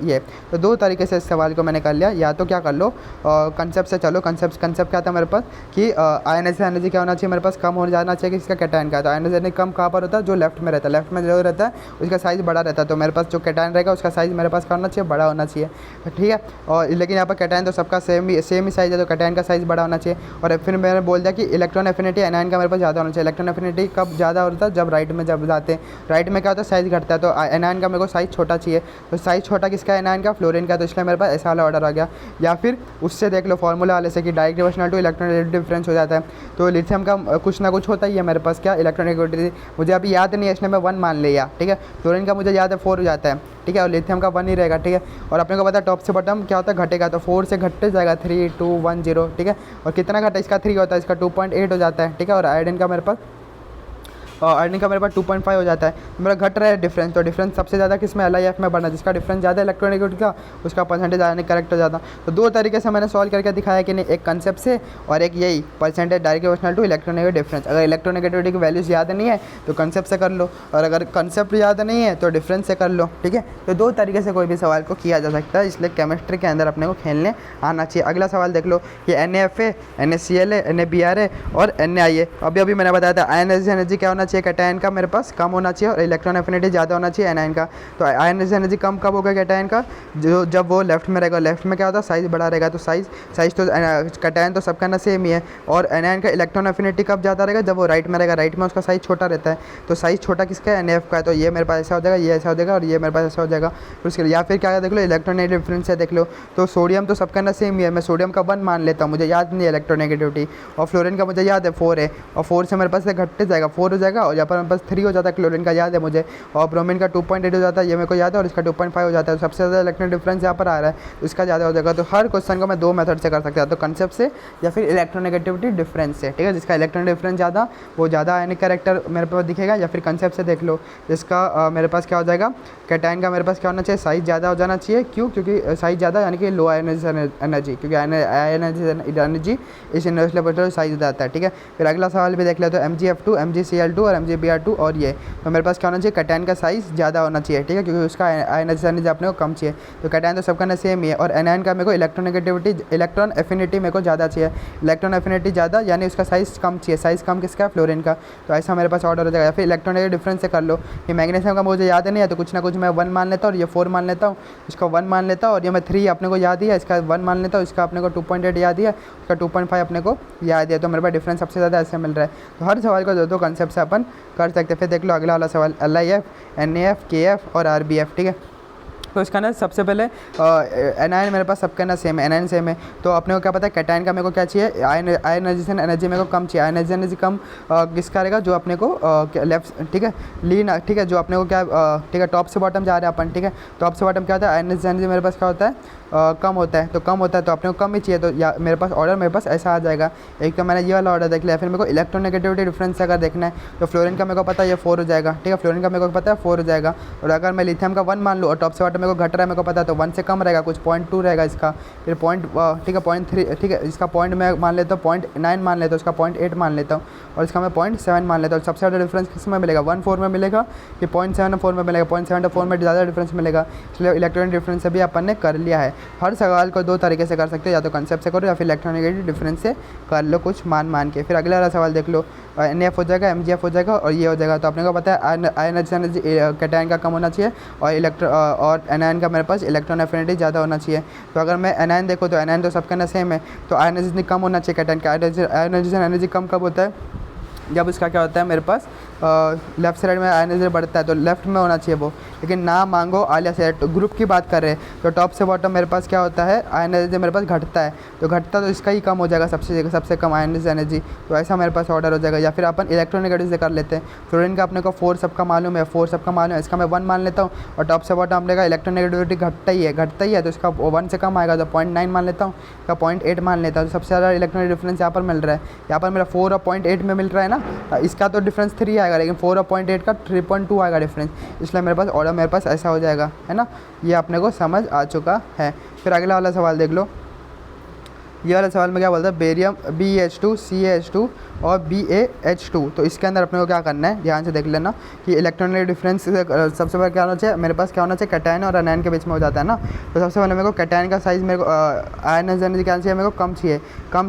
ये। तो दो तरीके से इस सवाल को मैंने कर लिया, या तो क्या कर लो, कंसेप्ट से चलो, कंसेप्ट क्या था मेरे पास कि आयनाइजेशन एनर्जी क्या होना चाहिए, मेरे पास कम हो जाना चाहिए किसका, कैटायन का। तो आयनाइजेशन एनर्जी कम कहाँ पर होता है, जो लेफ्ट में रहता है, लेफ्ट में जो रहता है उसका साइज़ बड़ा रहता है, तो मेरे पास जो कैटायन रहेगा उसका साइज़ मेरे पास क्या होना चाहिए, बड़ा होना चाहिए। ठीक है, और लेकिन यहाँ पर कैटायन तो सबका सेम ही साइज़ है, तो कैटायन का साइज़ बड़ा होना चाहिए। और फिर मैंने बोल दिया कि इलेक्ट्रॉन एफिनिटी एनायन का मेरे पास ज़्यादा होना चाहिए। इलेक्ट्रॉन एफिनिटी कब ज़्यादा होता है, जब राइट में जब जाते हैं, राइट में क्या होता है, साइज़ घटता है, तो एनायन का मेरे को साइज़ छोटा चाहिए, तो साइज़ छोटा किसका, एनायन का, फ्लोरीन का, तो इसलिए मेरे पास ऐसा वाला ऑर्डर आ गया। या फिर उससे देख लो फॉर्मूला वाले से कि direct divisional to electronic difference हो जाता है, तो लिथियम का कुछ ना कुछ होता ही है मेरे पास क्या, इलेक्ट्रॉनिक, मुझे अभी याद नहीं है इसलिए मैं 1 मान लिया। ठीक है, फ्लोरीन का मुझे याद है 4 हो जाता है, ठीक है, और लिथियम का 1 ही रहेगा। ठीक है, और अपने को पता है टॉप से बॉटम क्या होता है, घटेगा, तो 4 से घटते जाएगा 3 2 1 0। ठीक है, और कितना घटा, इसका 3 होता है, इसका 2.8 हो जाता है। ठीक है, और आयोडीन का मेरे पास 2.5 हो जाता है, मेरा घट रहा है डिफरेंस। तो डिफरेंस सबसे ज़्यादा किस में, LiF में बना, जिसका डिफरेंस ज़्यादा इलेक्ट्रोनेगेटिव का, उसका परसेंटेज आयनिक कैरेक्टर ज़्यादा। तो दो तरीके से मैंने सॉल्व करके दिखाया कि नहीं, एक कंसेप्ट से और एक यही percentage direct proportional to electronegative difference. अगर इलेक्ट्रोनेगेटिविटी की वैल्यूज़ याद नहीं है तो कंसेप्ट से कर लो, और अगर कंसेप्ट याद नहीं है तो डिफरेंस से कर लो। ठीक है, तो दो तरीके से कोई भी सवाल को किया जा सकता है, इसलिए केमिस्ट्री के अंदर अपने को खेलने आना चाहिए। अगला सवाल देख लो कि NaFA, NaCl, NaBr और NaIa। अभी मैंने बताया था आयनाइजेशन एनर्जी क्या होना चाहिए, कैटायन का मेरे पास कम होना चाहिए, और इलेक्ट्रॉन एफिनिटी ज़्यादा होना चाहिए एनायन का। तो आयनाइजेशन एनर्जी कम कब होगा कैटायन का, जो जब वो लेफ्ट में रहेगा, लेफ्ट में क्या होता है, साइज़ बड़ा रहेगा, तो साइज़ तो कैटायन तो सबका ना सेम ही है। और एनायन का इलेक्ट्रॉन एफिनिटी कब ज़्यादा रहेगा, जब वो राइट में रहेगा, राइट में उसका साइज़ छोटा रहता है, तो साइज़ छोटा किसका है, NaF का है, तो ये मेरे पास ऐसा हो जाएगा, ये ऐसा हो जाएगा, और ये मेरे पास ऐसा हो जाएगा। फिर उसके या फिर क्या देख लो, इलेक्ट्रोनेगेटिव डिफरेंस से देख लो, तो सोडियम तो सबका ना सेम ही है, मैं सोडियम का 1 मान लेता हूँ, मुझे याद नहीं है इलेक्ट्रोनेगेटिविटी। और फ्लोरीन का मुझे याद है 4 है, और 4 से मेरे पास से घटते जाएगा, 4 हो जाएगा, और यहाँ पर मेरे पास 3 हो जाता है, क्लोरीन का याद है मुझे, और ब्रोमीन का 2.8 हो जाता है, ये मेरे को याद है, और इसका 2.5 हो जाता है। तो सबसे ज़्यादा इलेक्ट्रॉनिक डिफरेंस यहाँ पर आ रहा है, तो इसका ज़्यादा हो जाएगा। तो हर क्वेश्चन को मैं 2 मेथड से कर सकता हूँ, तो कंसेप्ट से या फिर इलेक्ट्रोनेगेटिविटी डिफरेंस से। ठीक है, जिसका इलेक्ट्रॉनिक डिफरेंस ज़्यादा, वो ज़्यादा आयनिक कैरेक्टर मेरे पास दिखेगा, या फिर कंसेप्ट से देख लो, जिसका मेरे पास क्या हो जाएगा, कैटायन का मेरे पास क्या होना चाहिए, साइज़ ज़्यादा हो जाना चाहिए। क्यों, क्योंकि साइज़ ज़्यादा यानी कि लो आयनाइजेशन एनर्जी, क्योंकि आयनाइजेशन एनर्जी इस इनवर्सली साइज़ ज़्यादा आता है। ठीक है, फिर अगला सवाल भी देख ले, तो MgF2, MgCl2 और MgBr2 और ये, तो मेरे पास क्या होना चाहिए, कैटायन का साइज़ ज़्यादा होना चाहिए, ठीक है, क्योंकि उसका आयनाइजेशन एनर्जी अपने को कम चाहिए। तो कैटायन तो सबका ना सेम ही है, और एनायन का मेरे को इलेक्ट्रोनेगेटिविटी, इलेक्ट्रॉन एफिनिटी मेरे को ज़्यादा चाहिए, इलेक्ट्रॉन एफिनिटी ज़्यादा यानी उसका साइज़ कम चाहिए। साइज़ कम किसका, फ्लोरीन का। तो ऐसा मेरे पास ऑर्डर हो जाएगा। फिर इलेक्ट्रोनेगेटिव डिफरेंस से कर लो, ये मैग्नीशियम का मुझे याद नहीं है, तो कुछ ना कुछ मैं 1 मान लेता हूँ और ये 4 मान लेता हूँ, इसका 1 मान लेता हूँ, और ये मैं 3 अपने को याद ही है, इसका 1 मान लेता हूँ, इसका अपने को 2.8 याद ही है, इसका 2.5 अपने को याद है। तो मेरे पास डिफरेंस सबसे ज़्यादा ऐसे मिल रहा है। तो हर सवाल को दो कंसेप्ट से अपन कर सकते हैं। फिर देख लो अगला वाला सवाल, LIF, NAF, KF और RBF, ठीक है। तो इसका ना सबसे पहले एनायन मेरे पास सबका ना सेम है, एनायन सेम है। तो अपने को क्या पता है, कैटायन का मेरे को क्या चाहिए, आयनाइजेशन एनर्जी मेरे को कम चाहिए। आयनाइजेशन एनर्जी कम किसका रहेगा, जो अपने को लेफ्ट, ठीक है, लीन, ठीक है, जो अपने को क्या, ठीक है, टॉप से बॉटम जा रहे हैं अपन, ठीक है। टॉप से बॉटम क्या होता है, आयनाइजेशन एनर्जी मेरे पास क्या होता है, कम होता है। तो कम होता है तो अपने को कम ही चाहिए। तो या मेरे पास ऑर्डर मेरे पास ऐसा आ जाएगा। एक तो मैंने ये वाला ऑर्डर देख लिया। फिर मेरे को इलेक्ट्रोनेगेटिविटी डिफरेंस अगर देखना है तो फ्लोरीन का मेरे को पता है ये 4 हो जाएगा, ठीक है, फ्लोरीन का मेरे को पता है 4 हो जाएगा। और अगर मैं लिथियम का 1 मान लूँ और टॉप से बॉटम मेरे को घट रहा है, मेरे को पता है, तो 1 से कम रहेगा, कुछ 0.2 रहेगा इसका, फिर ठीक है 0.3, ठीक है, इसका पॉइंट मैं मान लेता हूँ 0.9 मान लेता हूँ, इसका 0.8 मान लेता हूँ, और इसका मैं 0.7 मान लेता हूँ। सबसे ज़्यादा डिफरेंस किस में मिलेगा, 1/4 में मिलेगा कि 0.74 में मिलेगा, 0.74 में ज़्यादा डिफरेंस मिलेगा। इसलिए इलेक्ट्रॉनिक डिफरेंस से भी अपन ने कर लिया है। हर सवाल को 2 तरीके से कर सकते हो, या तो कंसेप्ट से करो या फिर इलेक्ट्रोनेगेटिव डिफरेंस से कर लो, कुछ मान के। फिर अगला वाला सवाल देख लो, NAF हो जाएगा, MgF हो जाएगा और ये हो जाएगा। तो अपने को पता है आयनाइजेशन एनर्जी कैटायन का कम होना चाहिए और एनायन का मेरे पास इलेक्ट्रॉन एफिनिटी ज़्यादा होना चाहिए। तो अगर मैं एनायन देखो तो एनायन तो सबका ना सेम है, तो आयनाइजेशन कम होना चाहिए कैटायन का। आयनाइजेशन एनर्जी कम कब होता है, जब उसका क्या होता है मेरे पास लेफ्ट साइड में आयनाइजेशन बढ़ता है, तो लेफ्ट में होना चाहिए वो। लेकिन ना मांगो आलिया से, तो ग्रुप की बात कर रहे हैं, तो टॉप से बॉटम मेरे पास क्या होता है, आयनाइजेशन मेरे पास घटता है, तो घटता तो इसका ही कम हो जाएगा, सबसे कम आयनाइजेशन एनर्जी। तो ऐसा मेरे पास ऑर्डर हो जाएगा। या फिर अपन इलेक्ट्रोनेगेटिव से कर लेते हैं। फ्लोरीन का अपने को 4 सबका मालूम है, 4 सबका मालूम है, इसका मैं 1 मान लेता हूँ, और टॉप से बॉटम अपने का इलेक्ट्रोनेगेटिविटी घटता ही है, तो इसका 1 से कम आएगा, तो 0.9 मान लेता हूँ, इसका 0.8 मान लेता हूँ। तो सबसे ज़्यादा इलेक्ट्रॉनिक डिफरेंस यहाँ पर मिल रहा है, यहाँ पर मेरा 4 और 0.8 में मिल रहा है ना। इसका तो डिफरेंस 3 आएगा, लेकिन 4 और 0.8 का 3.2 आएगा डिफरेंस। इसलिए मेरे पास ऑर्डर मेरे पास ऐसा हो जाएगा, है ना। ये अपने को समझ आ चुका है। फिर अगला वाला सवाल देख लो। ये वाला सवाल में क्या बोलता है, बेरियम BH2 CH2 और BaH2। तो इसके अंदर अपने को क्या करना है, ध्यान से देख लेना कि इलेक्ट्रॉनिक डिफरेंस सबसे पहले क्या होना चाहिए, मेरे पास क्या होना चाहिए, कैटायन और एनायन के बीच में हो जाता है ना। तो सबसे पहले मेरे को कैटायन का साइज़, मेरे को आयनाइजेशन एनर्जी क्या चाहिए, मेरे को कम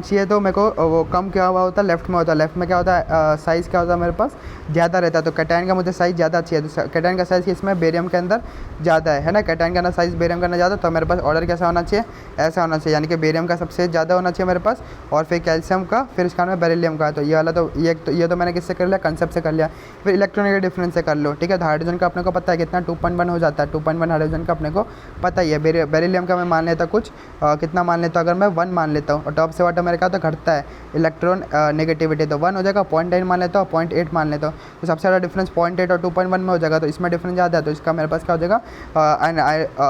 चाहिए। तो मेरे को वो कम क्या हुआ होता है, लेफ्ट में होता है। लेफ्ट में क्या होता है, साइज़ क्या होता है मेरे पास, ज़्यादा रहता है। तो कैटायन का मुझे साइज़ ज़्यादा चाहिए, तो कैटायन का साइज़ इसमें बेरियम के अंदर ज़्यादा है ना। कैटायन का ना साइज़ बेरियम का ना ज़्यादा, तो मेरे पास ऑर्डर कैसा होना चाहिए, ऐसा होना चाहिए, यानी कि बेरियम का सबसे ज़्यादा होना चाहिए मेरे पास, और फिर कैल्शियम का, फिर इसका में बेरिलियम का। तो ये वाला तो ये तो मैंने किससे कर लिया, कंसेप्ट से कर लिया। फिर इलेक्ट्रॉनिक डिफरेंस से कर लो, ठीक है। तो हाइड्रोजन का अपने को पता है कितना, 2.1 हो जाता है, 2.1 हाइड्रोजन का अपने को पता ही है। बेरिलियम का मैं मान लेता कुछ कितना मान लेता हूँ, अगर मैं 1 मान लेता हूँ, और टॉप से बॉटम मेरे का तो घटता है इलेक्ट्रॉन नेगेटिविटी, तो 1 हो जाएगा। 0.9 मान लेता हूँ, 0.8 मान लेता हूँ, तो सबसे ज़्यादा डिफरेंस 0.8 और 2.1 में हो जाएगा। तो इसमें डिफरेंस ज़्यादा है, तो इसका मेरे पास क्या हो जाएगा,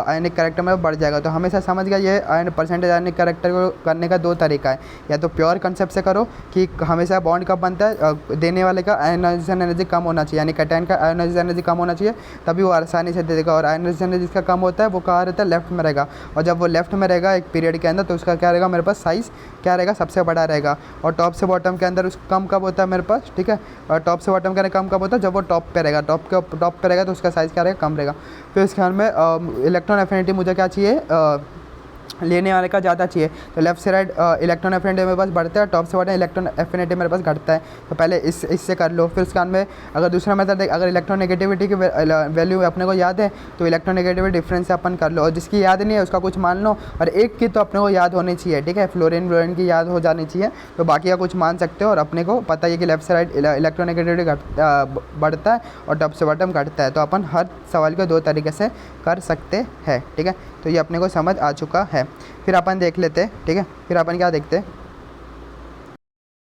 आयनिक कैरेक्टर में बढ़ जाएगा। तो हमेशा समझ गया, ये परसेंटेज आयनिक कैरेक्टर को करने का 2 तरीका है। या तो प्योर कंसेप्ट से करो कि हमेशा बॉन्ड कब बनता है, देने वाले का आयनाइजेशन एनर्जी कम होना चाहिए, यानी कैटायन का आयनाइजेशन एनर्जी कम होना चाहिए, तभी वो आसानी से दे देगा। और आयनाइजेशन एनर्जी जिसका कम होता है वो कहाँ रहता है, लेफ्ट में रहेगा। और जब वो लेफ्ट में रहेगा एक पीरियड के अंदर, तो उसका क्या रहेगा मेरे पास, साइज़ क्या रहेगा, सबसे बड़ा रहेगा। और टॉप से बॉटम के अंदर उसका कम कब होता है मेरे पास, ठीक है। और टॉप से बॉटम के अंदर कम कब होता है, जब वो टॉप पे रहेगा, टॉप पे रहेगा, तो उसका साइज़ क्या रहेगा, कम रहेगा। फिर इस ख्याल में इलेक्ट्रॉन एफिनिटी मुझे क्या चाहिए, लेने वाले का ज़्यादा चाहिए। तो लेफ्ट से राइट इलेक्ट्रॉन एफिनिटी मेरे पास बढ़ता है, टॉप से बॉटम इलेक्ट्रॉन एफिनिटी मेरे पास घटता है। तो पहले इससे कर लो। फिर उसके बाद में अगर दूसरा मेथड देख, अगर इलेक्ट्रॉन नेगेटिविटी की वैल्यू अपने को याद है, तो इलेक्ट्रॉन नेगेटिविटी डिफरेंस से अपन कर लो। और जिसकी याद नहीं है उसका कुछ मान लो, और एक की तो अपने को याद होनी चाहिए, ठीक है। फ्लोरीन की याद हो जानी चाहिए, तो बाकी का कुछ मान सकते हो। और अपने को पता है कि लेफ्ट से राइट इलेक्ट्रॉन नेगेटिविटी बढ़ता है और टॉप से बॉटम घटता है। तो अपन हर सवाल को 2 तरीके से कर सकते हैं, ठीक है। तो ये अपने को समझ आ चुका है। फिर अपन देख लेते हैं, ठीक है। फिर अपन क्या देखते हैं,